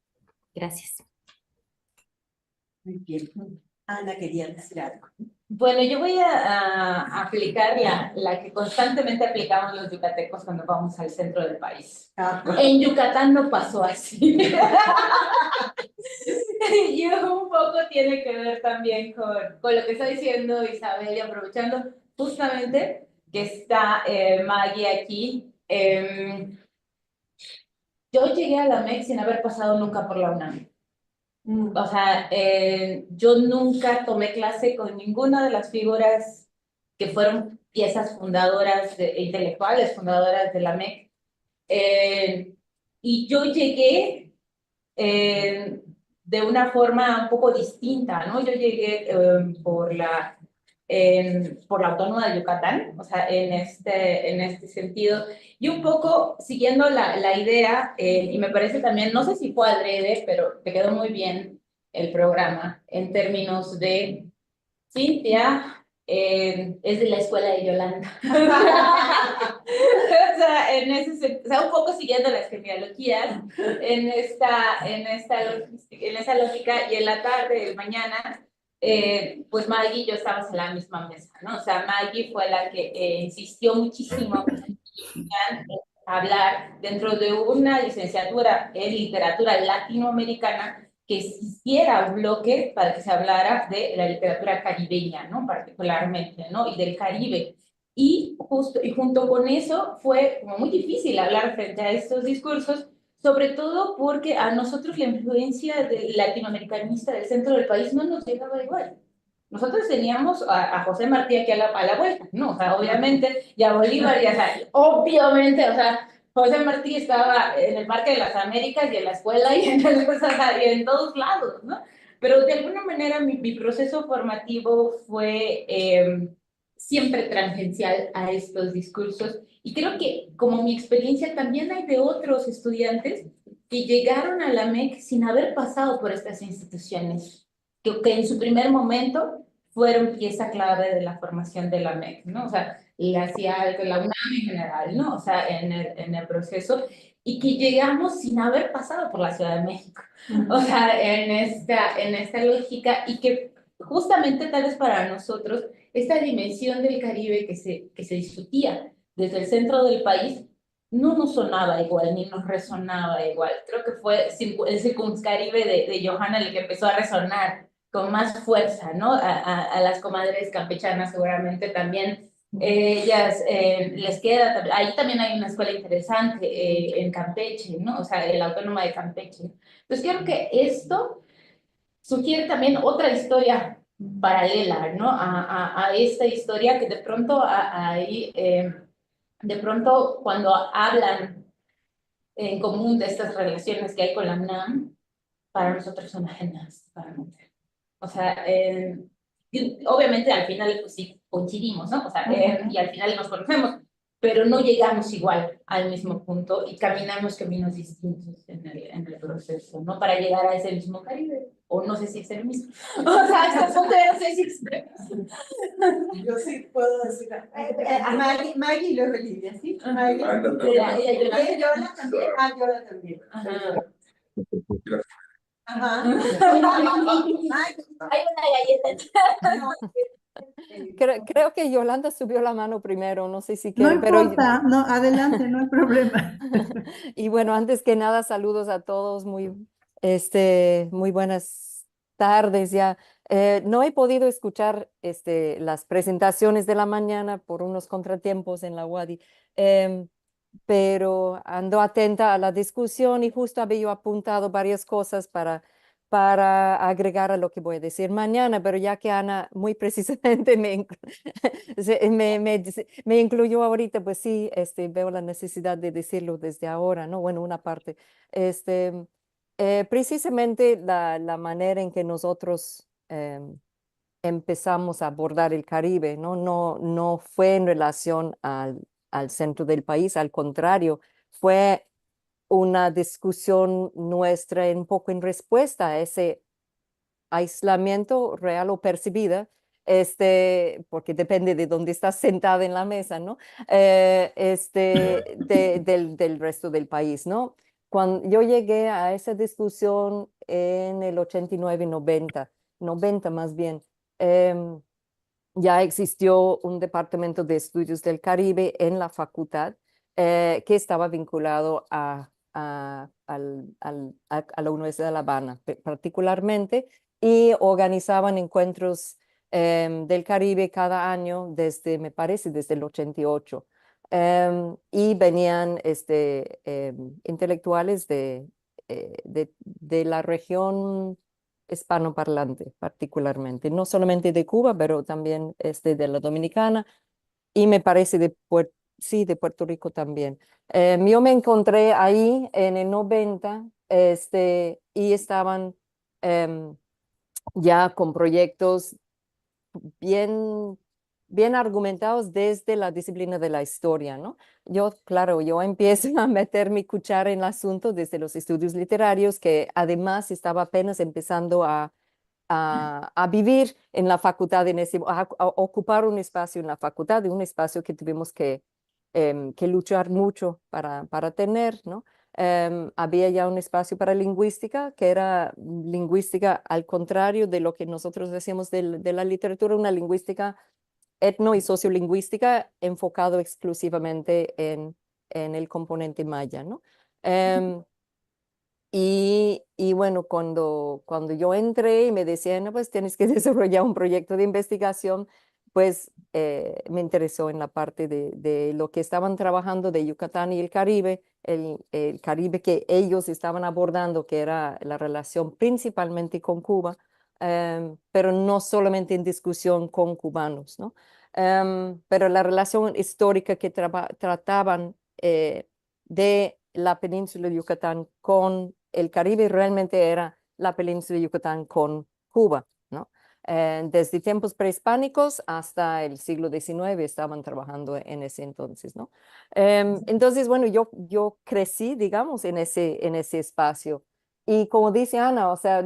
F: Gracias.
A: Muy bien. Ana quería decir algo.
D: Bueno, yo voy a aplicar la que constantemente aplicamos los yucatecos cuando vamos al centro del país. En Yucatán no pasó así. Y un poco tiene que ver también con lo que está diciendo Isabel, y aprovechando justamente que está Maggie aquí. yo llegué a la MEC sin haber pasado nunca por la UNAM. O sea, yo nunca tomé clase con ninguna de las figuras que fueron piezas fundadoras, intelectuales fundadoras de la MEC. Y yo llegué de una forma un poco distinta, ¿no? Yo llegué por la Autónoma de Yucatán, o sea, en este sentido, y un poco siguiendo la idea, y me parece también, no sé si fue adrede, pero te quedó muy bien el programa en términos de Cintia, es de la escuela de Yolanda. O sea, un poco siguiendo las genealogías en esa lógica, y en la tarde, mañana, pues Maggie y yo estábamos en la misma mesa, ¿no? O sea, Maggie fue la que insistió muchísimo en hablar dentro de una licenciatura en literatura latinoamericana que existiera un bloque para que se hablara de la literatura caribeña, ¿no? Particularmente, ¿no? Y del Caribe. Y junto con eso fue como muy difícil hablar frente a estos discursos, sobre todo porque a nosotros la influencia latinoamericanista del centro del país no nos llegaba igual. Nosotros teníamos a José Martí aquí a la vuelta, ¿no? O sea, obviamente, y a Bolívar, y, o sea, obviamente, o sea, José Martí estaba en el Parque de las Américas y en la escuela y y en todos lados, ¿no? Pero de alguna manera mi proceso formativo fue siempre tangencial a estos discursos, y creo que como mi experiencia también hay de otros estudiantes que llegaron a la MEC sin haber pasado por estas instituciones, que en su primer momento fueron pieza clave de la formación de la MEC, ¿no? O sea, la CIAL, la UNAM en general, ¿no? O sea, en el proceso, y que llegamos sin haber pasado por la Ciudad de México, o sea, en esta lógica, y que justamente tal vez para nosotros esta dimensión del Caribe que se discutía desde el centro del país no nos sonaba igual, ni nos resonaba igual. Creo que fue el Circuncaribe de Johanna el que empezó a resonar con más fuerza, ¿no? A las comadres campechanas seguramente también. Ellas les queda, ahí también hay una escuela interesante en Campeche, ¿no? O sea, la Autónoma de Campeche. Entonces creo que esto sugiere también otra historia paralela, ¿no? A esta historia que de pronto ahí, de pronto cuando hablan en común de estas relaciones que hay con la UNAM, para nosotros son ajenas, claramente. O sea, obviamente al final pues sí coincidimos, ¿no? O sea, y al final nos conocemos, pero no llegamos igual al mismo punto y caminamos caminos distintos en el proceso, ¿no? Para llegar a ese mismo Caribe, o no sé si es el mismo. O sea, estos son de los extremos.
J: Yo sí puedo decir.
A: Maggie y luego Lidia, ¿sí? Maggie. Yola también. Yola también. Ajá.
D: Hay una galleta.
L: Creo que Yolanda subió la mano primero, no sé si
K: No
L: quiere, pero...
K: importa, no, adelante, no hay problema.
L: Y bueno, antes que nada, saludos a todos, muy buenas tardes ya. No he podido escuchar las presentaciones de la mañana por unos contratiempos en la UADY, pero ando atenta a la discusión y justo había yo apuntado varias cosas para agregar a lo que voy a decir mañana, pero ya que Ana muy precisamente me incluyó ahorita, pues sí, veo la necesidad de decirlo desde ahora, ¿no? Bueno, una parte. Precisamente la manera en que nosotros empezamos a abordar el Caribe, ¿no? No fue en relación al centro del país, al contrario, fue una discusión nuestra un poco en respuesta a ese aislamiento real o percibida, porque depende de dónde estás sentada en la mesa, ¿no? Del resto del país, ¿no? Cuando yo llegué a esa discusión en el 89 y 90 más bien, ya existió un departamento de estudios del Caribe en la facultad que estaba vinculado a la Universidad de La Habana particularmente, y organizaban encuentros del Caribe cada año me parece, desde el 88. Y venían intelectuales de la región hispanoparlante particularmente, no solamente de Cuba, pero también de la Dominicana y me parece sí, de Puerto Rico también. Yo me encontré ahí en el 90 y estaban ya con proyectos bien, bien argumentados desde la disciplina de la historia, ¿no? Claro, yo empiezo a meter mi cuchara en el asunto desde los estudios literarios, que además estaba apenas empezando a vivir en la facultad, a ocupar un espacio en la facultad, un espacio que tuvimos que luchar mucho para tener, ¿no? Había ya un espacio para lingüística, que era lingüística al contrario de lo que nosotros decíamos de la literatura, una lingüística etno y sociolingüística enfocado exclusivamente en el componente maya, ¿no? Y bueno, cuando yo entré y me decían, no, pues tienes que desarrollar un proyecto de investigación, pues me interesó en la parte de lo que estaban trabajando de Yucatán y el Caribe, el Caribe que ellos estaban abordando, que era la relación principalmente con Cuba, pero no solamente en discusión con cubanos, ¿no? Pero la relación histórica que trataban de la península de Yucatán con el Caribe realmente era la península de Yucatán con Cuba, ¿no? Desde tiempos prehispánicos hasta el siglo XIX estaban trabajando en ese entonces, ¿no? Entonces, bueno, yo crecí, digamos, en ese espacio. Y como dice Ana, o sea,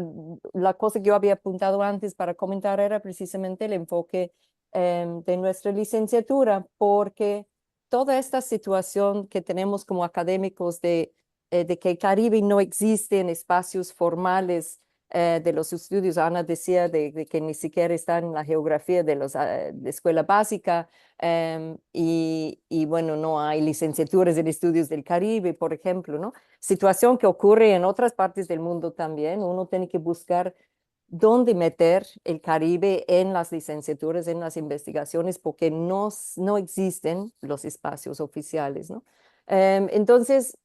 L: la cosa que yo había apuntado antes para comentar era precisamente el enfoque de nuestra licenciatura, porque toda esta situación que tenemos como académicos de que el Caribe no existe en espacios formales de los estudios. Ana decía de que ni siquiera está en la geografía de escuela básica y bueno, no hay licenciaturas en estudios del Caribe, por ejemplo, ¿no? Situación que ocurre en otras partes del mundo también. Uno tiene que buscar dónde meter el Caribe en las licenciaturas, en las investigaciones, porque no existen los espacios oficiales, ¿no? Entonces,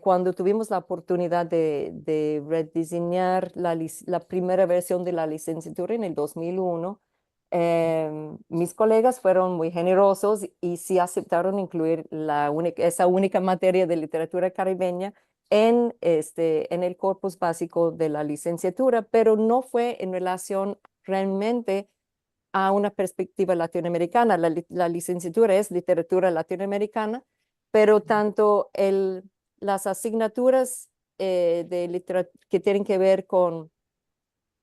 L: cuando tuvimos la oportunidad de rediseñar la primera versión de la licenciatura en el 2001, mis colegas fueron muy generosos y sí aceptaron incluir esa única materia de literatura caribeña en el corpus básico de la licenciatura, pero no fue en relación realmente a una perspectiva latinoamericana. La licenciatura es literatura latinoamericana, pero tanto las asignaturas que tienen que ver con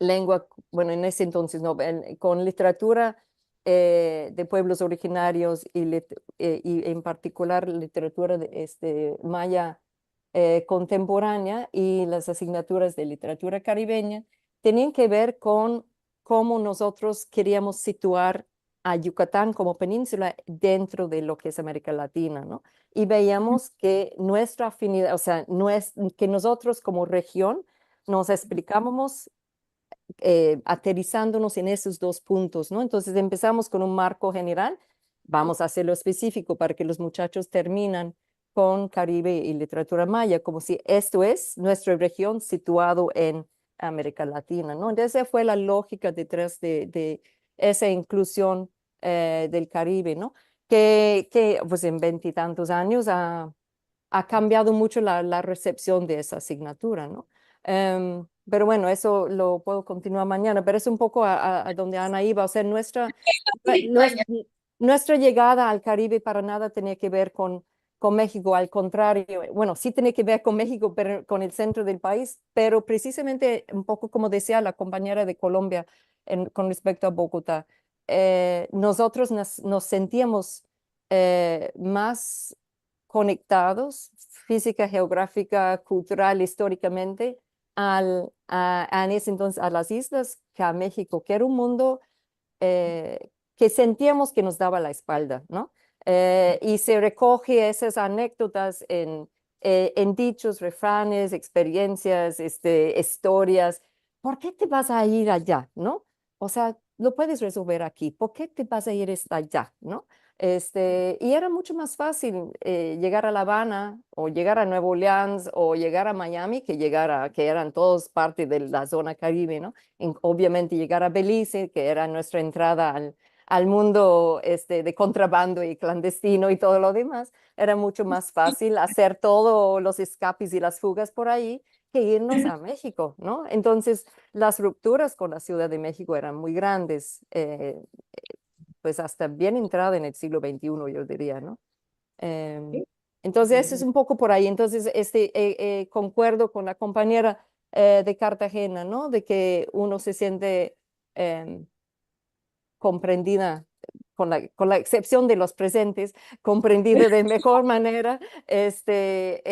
L: lengua, bueno, en ese entonces no, con literatura de pueblos originarios y en particular literatura maya contemporánea y las asignaturas de literatura caribeña tenían que ver con cómo nosotros queríamos situar a Yucatán como península dentro de lo que es América Latina, ¿no? Y veíamos que nuestra afinidad, o sea, que nosotros como región nos explicábamos aterrizándonos en esos dos puntos, ¿no? Entonces empezamos con un marco general, vamos a hacerlo específico para que los muchachos terminan con Caribe y literatura maya, como si esto es nuestra región situado en América Latina, ¿no? Entonces esa fue la lógica detrás de esa inclusión del Caribe, ¿no? Que pues en 20 y tantos años ha cambiado mucho la recepción de esa asignatura, ¿no? Pero bueno, eso lo puedo continuar mañana, pero es un poco a donde Ana iba, o sea, nuestra llegada al Caribe para nada tenía que ver con México, al contrario, bueno, sí tiene que ver con México, pero con el centro del país, pero precisamente un poco como decía la compañera de Colombia con respecto a Bogotá, nosotros nos sentíamos más conectados física, geográfica, cultural, históricamente, en ese entonces a las islas que a México, que era un mundo que sentíamos que nos daba la espalda, ¿no? Y se recoge esas anécdotas en dichos, refranes, experiencias, historias. ¿Por qué te vas a ir allá, no? O sea, lo puedes resolver aquí. ¿Por qué te vas a ir hasta allá, no? Y era mucho más fácil llegar a La Habana o llegar a Nueva Orleans o llegar a Miami que que eran todos parte de la zona Caribe, ¿no? Obviamente llegar a Belice, que era nuestra entrada al mundo de contrabando y clandestino y todo lo demás, era mucho más fácil hacer todos los escapes y las fugas por ahí que irnos a México, ¿no? Entonces, las rupturas con la Ciudad de México eran muy grandes, pues hasta bien entrada en el siglo XXI, yo diría, ¿no? Entonces, eso es un poco por ahí. Entonces, concuerdo con la compañera de Cartagena, ¿no? De que uno se siente comprendida, con la excepción de los presentes, comprendida de mejor manera en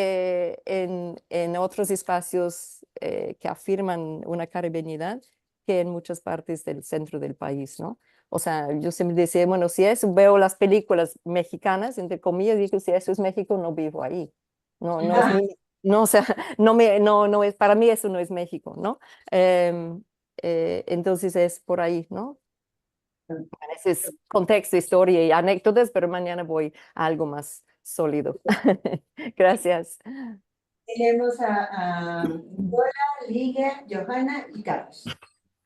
L: otros espacios que afirman una caribeñidad que en muchas partes del centro del país, ¿no? O sea, yo siempre decía, bueno, si veo las películas mexicanas, entre comillas, digo, si eso es México, no vivo ahí. No, no es no, o sea, no es, para mí eso no es México, ¿no? Entonces es por ahí, ¿no? Ese es contexto, historia y anécdotas, pero mañana voy a algo más sólido. Gracias.
A: Tenemos a Lola, Ligia, Johanna y Carlos.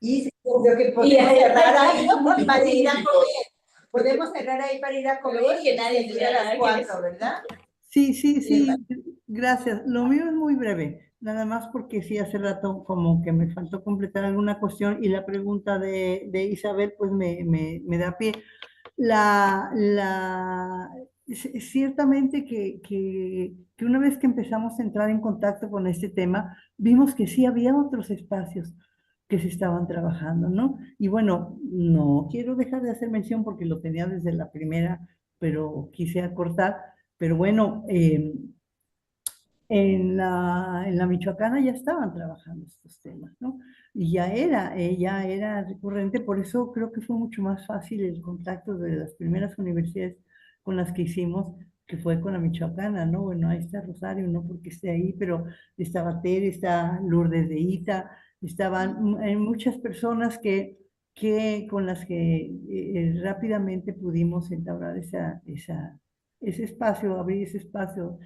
A: Y creo que podemos cerrar ahí para ir a comer. Podemos cerrar ahí para ir a comer que nadie llega a las 4, ¿verdad?
K: Sí, gracias. Lo mío es muy breve, nada más porque sí, hace rato como que me faltó completar alguna cuestión y la pregunta de Isabel pues me da pie. Ciertamente que una vez que empezamos a entrar en contacto con este tema, vimos que sí había otros espacios que se estaban trabajando, ¿no? Y bueno, no quiero dejar de hacer mención porque lo tenía desde la primera, pero quise acortar. Pero bueno, en la Michoacana ya estaban trabajando estos temas, ¿no? Y ya era recurrente, por eso creo que fue mucho más fácil el contacto de las primeras universidades con las que hicimos, que fue con la Michoacana, ¿no? Bueno, ahí está Rosario, no porque esté ahí, pero estaba Tere, está Lourdes de Ita, estaban muchas personas con las que rápidamente pudimos entablar ese espacio, abrir ese espacio.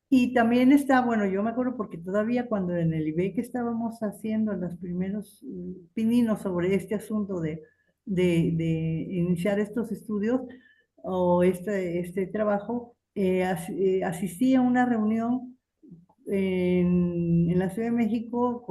K: Y también está, bueno, yo me acuerdo porque todavía cuando en el IBEC estábamos haciendo los primeros pininos sobre este asunto de iniciar estos estudios o este trabajo, asistí a una reunión en la Ciudad de México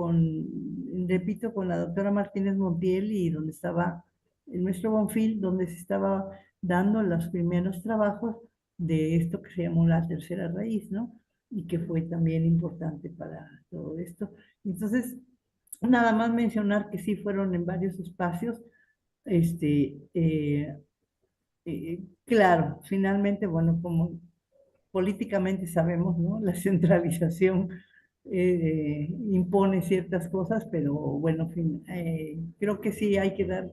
K: repito, con la doctora Martínez Montiel y donde estaba el maestro Bonfil, donde se estaba dando los primeros trabajos de esto que se llamó la tercera raíz, ¿no? Y que fue también importante para todo esto. Entonces, nada más mencionar que sí fueron en varios espacios, claro, finalmente, bueno, como políticamente sabemos, ¿no? La centralización impone ciertas cosas, pero bueno, creo que sí hay que dar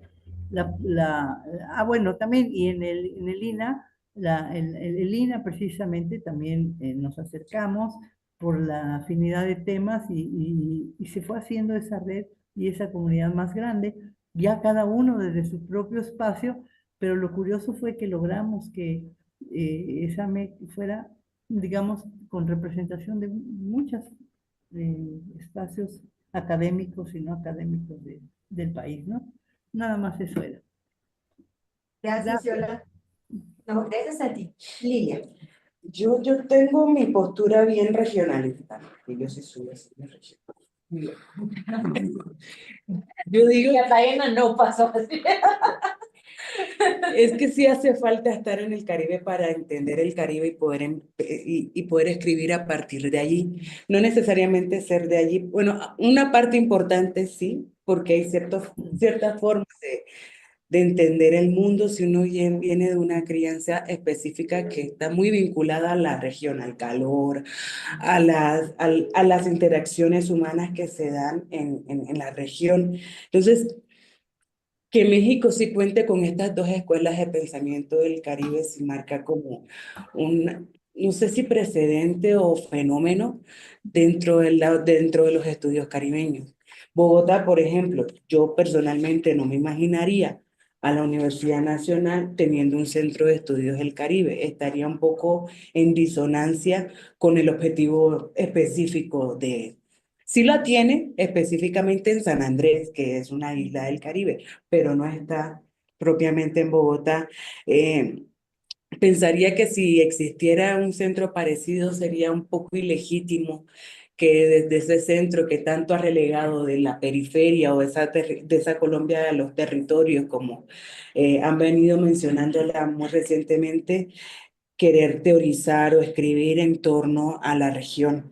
K: bueno, también, y en el INA, el INA precisamente también nos acercamos por la afinidad de temas y se fue haciendo esa red y esa comunidad más grande, ya cada uno desde su propio espacio, pero lo curioso fue que logramos que esa MEC fuera, digamos, con representación de muchos espacios académicos y no académicos del país, ¿no? Nada más eso era.
A: Gracias, Yola. No, gracias a ti. Lilia.
J: Yo tengo mi postura bien regionalista, y yo sí soy así de regional. Yo digo
D: que Ataena no pasó así.
J: Es que sí hace falta estar en el Caribe para entender el Caribe y poder escribir a partir de allí. No necesariamente ser de allí. Bueno, una parte importante sí, porque hay ciertas formas de entender el mundo si uno viene de una crianza específica que está muy vinculada a la región, al calor, a las interacciones humanas que se dan en la región. Entonces, que México sí cuente con estas dos escuelas de pensamiento del Caribe sí marca como no sé si precedente o fenómeno dentro de los estudios caribeños. Bogotá, por ejemplo, yo personalmente no me imaginaría a la Universidad Nacional teniendo un centro de estudios del Caribe. Estaría un poco en disonancia con el objetivo específico de... Sí la tiene específicamente en San Andrés, que es una isla del Caribe, pero no está propiamente en Bogotá. Pensaría que si existiera un centro parecido sería un poco ilegítimo que desde ese centro que tanto ha relegado de la periferia o de esa Colombia a los territorios, como han venido mencionándola muy recientemente, querer teorizar o escribir en torno a la región.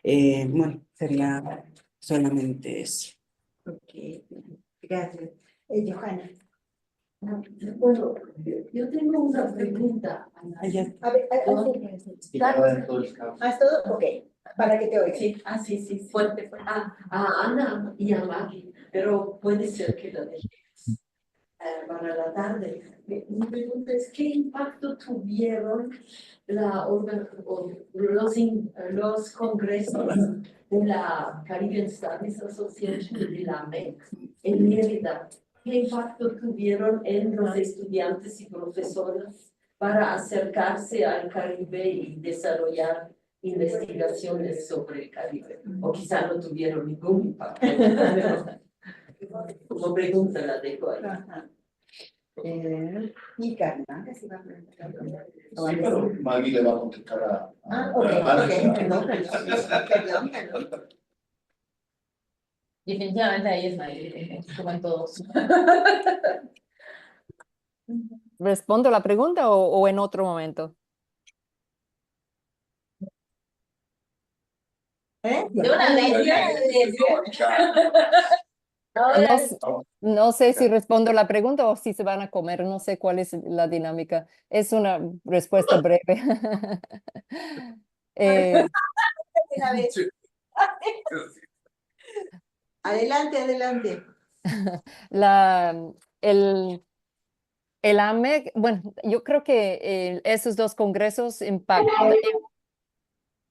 J: Bueno, sería solamente eso.
A: Ok, gracias. Johanna.
M: Bueno, yo tengo una pregunta.
A: A ver, ¿más todo? Ok, para que te oiga.
M: Sí, sí, sí, fuerte, fuerte. A Ana y a Maggie, pero puede ser que la dejemos para la tarde. Mi pregunta es, ¿qué impacto tuvieron los congresos de la Caribbean Studies Association de la MEC en Mérida? ¿Qué impacto tuvieron en los estudiantes y profesores para acercarse al Caribe y desarrollar investigaciones sobre el Caribe? O quizá no tuvieron ningún impacto. Como pregunta la dejo ahí.
A: Y Carla, que se va a preguntar.
B: Sí, pero Maggie le va a contestar a
A: Ok,
B: Ana.
A: perdón.
D: Definitivamente ahí es Maggie, como en todos.
L: ¿Respondo la pregunta o en otro momento?
D: De una vez.
L: No sé si respondo la pregunta o si se van a comer, no sé cuál es la dinámica. Es una respuesta breve.
A: Adelante.
L: El AMEC, bueno, yo creo que esos dos congresos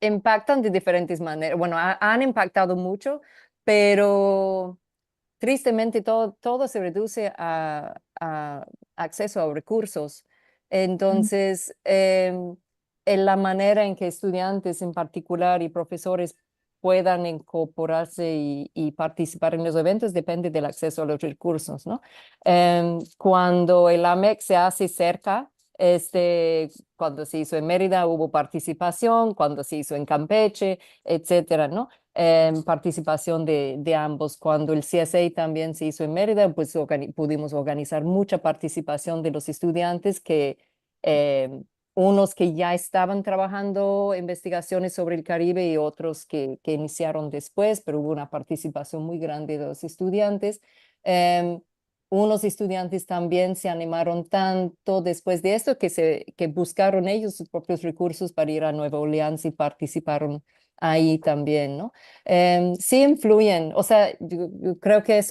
L: impactan de diferentes maneras. Bueno, han impactado mucho, pero tristemente todo se reduce a acceso a recursos. Entonces, en la manera en que estudiantes en particular y profesores puedan incorporarse y participar en los eventos depende del acceso a los recursos, ¿no? Cuando el AMEC se hace cerca, cuando se hizo en Mérida hubo participación, cuando se hizo en Campeche, etcétera, ¿no? Participación de ambos. Cuando el CSA también se hizo en Mérida, pues pudimos organizar mucha participación de los estudiantes unos que ya estaban trabajando investigaciones sobre el Caribe y otros que iniciaron después, pero hubo una participación muy grande de los estudiantes. Unos estudiantes también se animaron tanto después de esto que buscaron ellos sus propios recursos para ir a Nueva Orleans y participaron ahí también, ¿no? Sí influyen, o sea, yo creo que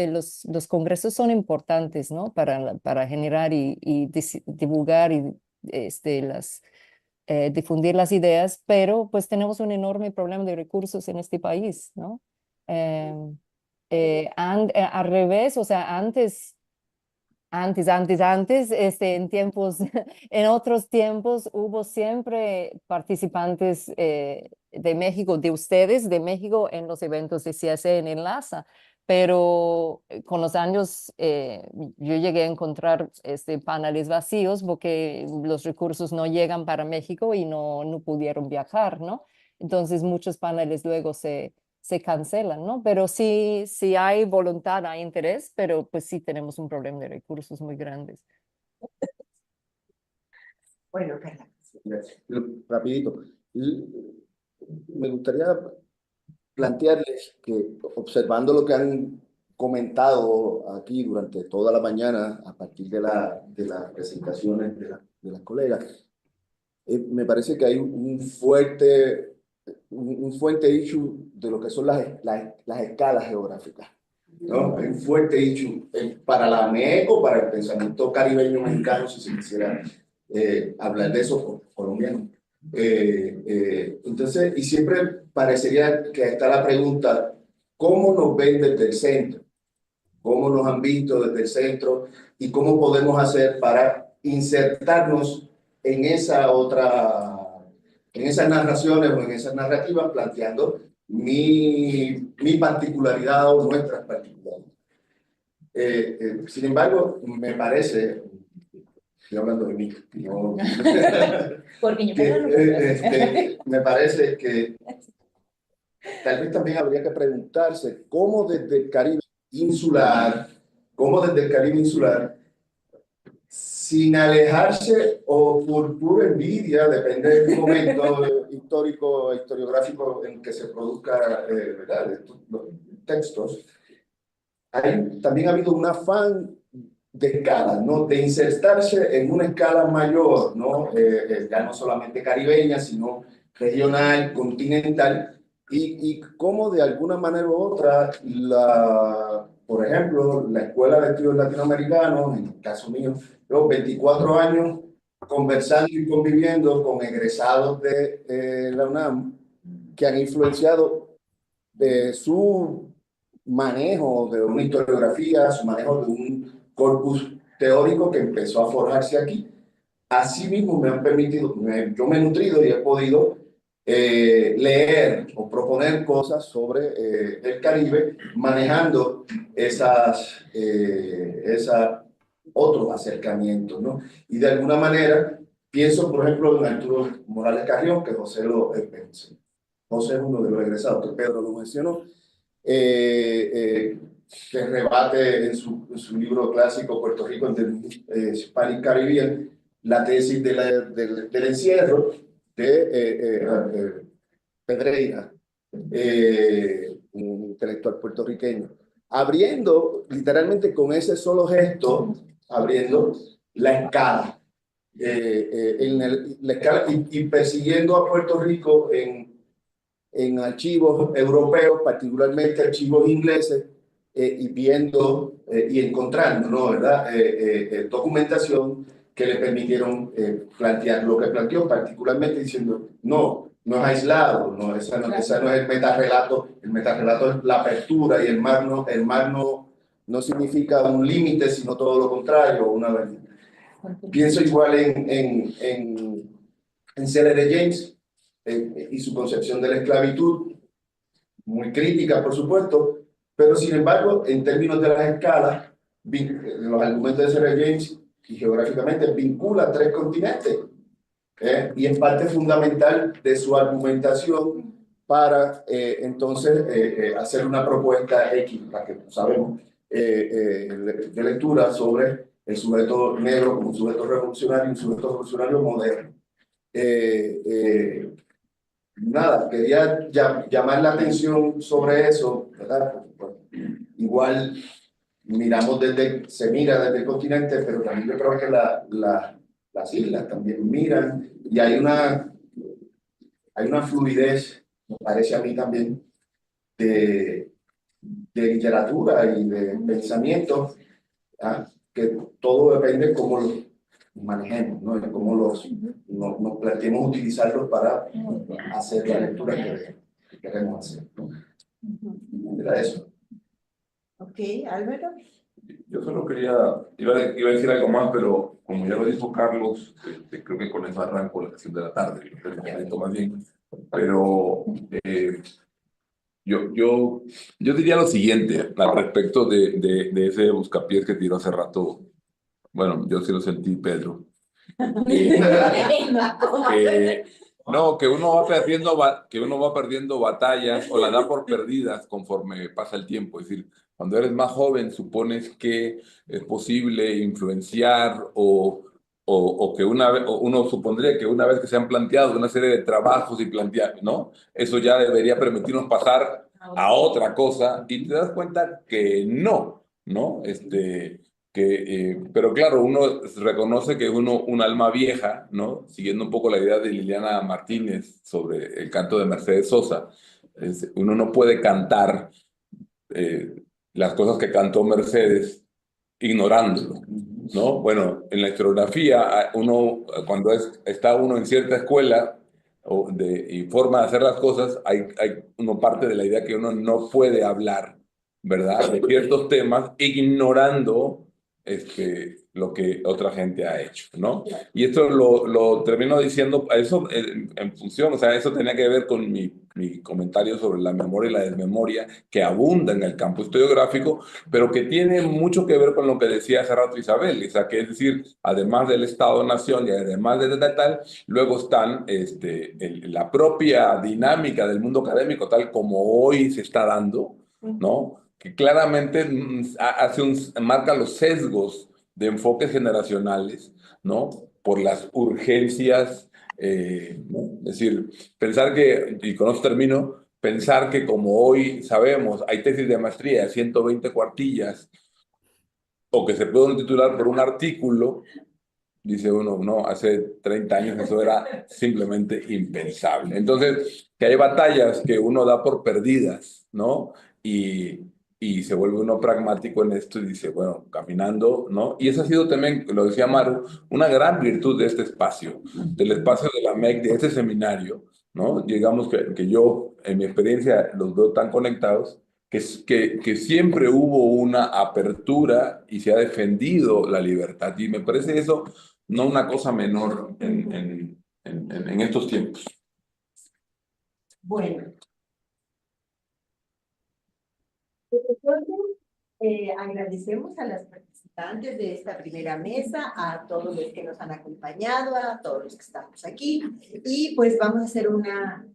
L: los congresos son importantes, ¿no? Para generar y divulgar y difundir las ideas, pero pues tenemos un enorme problema de recursos en este país, ¿no? Al revés, o sea, antes, en tiempos, en otros tiempos hubo siempre participantes de México, de ustedes, de México en los eventos de CSA en Enlaza, pero con los años yo llegué a encontrar paneles vacíos porque los recursos no llegan para México y no pudieron viajar, ¿no? Entonces muchos paneles luego se cancelan, ¿no? Pero sí hay voluntad, hay interés, pero pues sí tenemos un problema de recursos muy grandes.
A: Bueno, Carla.
B: Rapidito. Me gustaría plantearles que observando lo que han comentado aquí durante toda la mañana a partir de las presentaciones de las colegas, me parece que hay un fuerte issue de lo que son las escalas geográficas, ¿no? Hay un fuerte issue para la MECO, para el pensamiento caribeño mexicano, si se quisiera hablar de eso colombiano. Entonces, y siempre parecería que está la pregunta, ¿cómo nos ven desde el centro? cómo nos han visto desde el centro y cómo podemos hacer para insertarnos en esa otra, en esas narraciones o en esas narrativas, planteando mi particularidad o nuestras particularidades. Sin embargo, me parece, estoy hablando de mí, no,
D: Porque
B: me parece que tal vez también habría que preguntarse cómo desde el Caribe insular, sin alejarse o por pura envidia, depende del momento histórico, historiográfico en que se produzca, ¿verdad? Los textos, también ha habido un afán de escala, ¿no? De insertarse en una escala mayor, ¿no? Ya no solamente caribeña, sino regional, continental, y cómo de alguna manera u otra, por ejemplo, la Escuela de Estudios Latinoamericanos, en el caso mío, llevo 24 años conversando y conviviendo con egresados de la UNAM que han influenciado de su manejo de una historiografía, su manejo de un corpus teórico que empezó a forjarse aquí. Asimismo me han permitido, yo me he nutrido y he podido leer o proponer cosas sobre el Caribe, manejando esos otros acercamientos, ¿no? Y de alguna manera pienso, por ejemplo, en Arturo Morales Carrión, que José es uno de los egresados, que Pedro lo mencionó, que rebate en su libro clásico Puerto Rico en the Hispanic Caribbean la tesis del encierro de Pedreira, un intelectual puertorriqueño, abriendo literalmente con ese solo gesto, abriendo la escala, la escala y persiguiendo a Puerto Rico en archivos europeos, particularmente archivos ingleses, y viendo y encontrando, ¿no? ¿Verdad? Documentación que le permitieron plantear lo que planteó, particularmente diciendo, no es aislado, ese no es el metarrelato es la apertura, y el mar no significa un límite, sino todo lo contrario, una avenida. Pienso igual en C.L.R. James, y su concepción de la esclavitud, muy crítica, por supuesto, pero sin embargo, en términos de las escalas, los argumentos de C.L.R. James, y geográficamente, vincula 3 continentes, y es parte fundamental de su argumentación para entonces hacer una propuesta X, la que sabemos, de lectura sobre el sujeto negro como un sujeto revolucionario y un sujeto revolucionario moderno. Nada, quería llamar la atención sobre eso, ¿verdad? Igual se mira desde el continente, pero también yo creo que las islas también miran, y hay una fluidez, me parece a mí también, de literatura y de pensamiento, que todo depende de cómo los manejemos, ¿no? De cómo nos planteemos utilizarlos para hacer la lectura que queremos hacer, ¿no? Era eso.
A: Ok, Álvaro.
G: Yo solo iba a decir algo más, pero como ya lo dijo Carlos, creo que con eso arranco la sesión de la tarde, más bien. Pero yo diría lo siguiente al respecto de ese buscapiés que tiró hace rato. Bueno, yo sí lo sentí, Pedro. No, que uno va perdiendo batallas o la da por perdidas conforme pasa el tiempo. Es decir, cuando eres más joven supones que es posible influenciar o que uno supondría que una vez que se han planteado una serie de trabajos y ¿no? Eso ya debería permitirnos pasar a otra cosa, y te das cuenta que no, ¿no? Pero claro, uno reconoce que un alma vieja, ¿no? Siguiendo un poco la idea de Liliana Martínez sobre el canto de Mercedes Sosa. Uno no puede cantar las cosas que cantó Mercedes ignorándolo, ¿no? Bueno, en la historiografía, cuando está uno en cierta escuela y forma de hacer las cosas, hay uno parte de la idea que uno no puede hablar ¿verdad? De ciertos temas, ignorando lo que otra gente ha hecho, ¿no? Y esto lo termino diciendo, eso en función, o sea, eso tenía que ver con mi comentario sobre la memoria y la desmemoria, que abunda en el campo historiográfico, pero que tiene mucho que ver con lo que decía hace rato Isabel, o sea, que es decir, además del Estado-Nación y además de tal, luego están la propia dinámica del mundo académico, tal como hoy se está dando, ¿no? Que claramente marca los sesgos de enfoques generacionales, ¿no? Por las urgencias, ¿no? Es decir, pensar que, y con esto termino, pensar que como hoy sabemos, hay tesis de maestría de 120 cuartillas, o que se pueden titular por un artículo, dice uno, no, hace 30 años eso era simplemente impensable. Entonces, que hay batallas que uno da por perdidas, ¿no? Y se vuelve uno pragmático en esto y dice, bueno, caminando, ¿no? Y esa ha sido también, lo decía Maru, una gran virtud de este espacio, del espacio de la MEC, de este seminario, ¿no? Digamos que yo, en mi experiencia, los veo tan conectados, que siempre hubo una apertura y se ha defendido la libertad. Y me parece eso no una cosa menor en estos tiempos.
A: Bueno. Agradecemos a las participantes de esta primera mesa, a todos los que nos han acompañado, a todos los que estamos aquí, y pues vamos a hacer una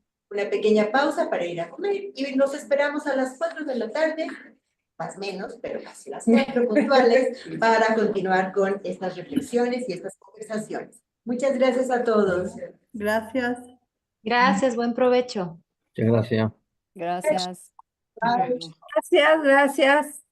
A: pequeña pausa para ir a comer, y nos esperamos a las 4 de la tarde, más o menos, pero casi las 4 puntuales, para continuar con estas reflexiones y estas conversaciones. Muchas gracias a todos.
K: Gracias.
F: Gracias, buen provecho.
N: Muchas gracias.
L: Gracias.
C: Gracias, gracias.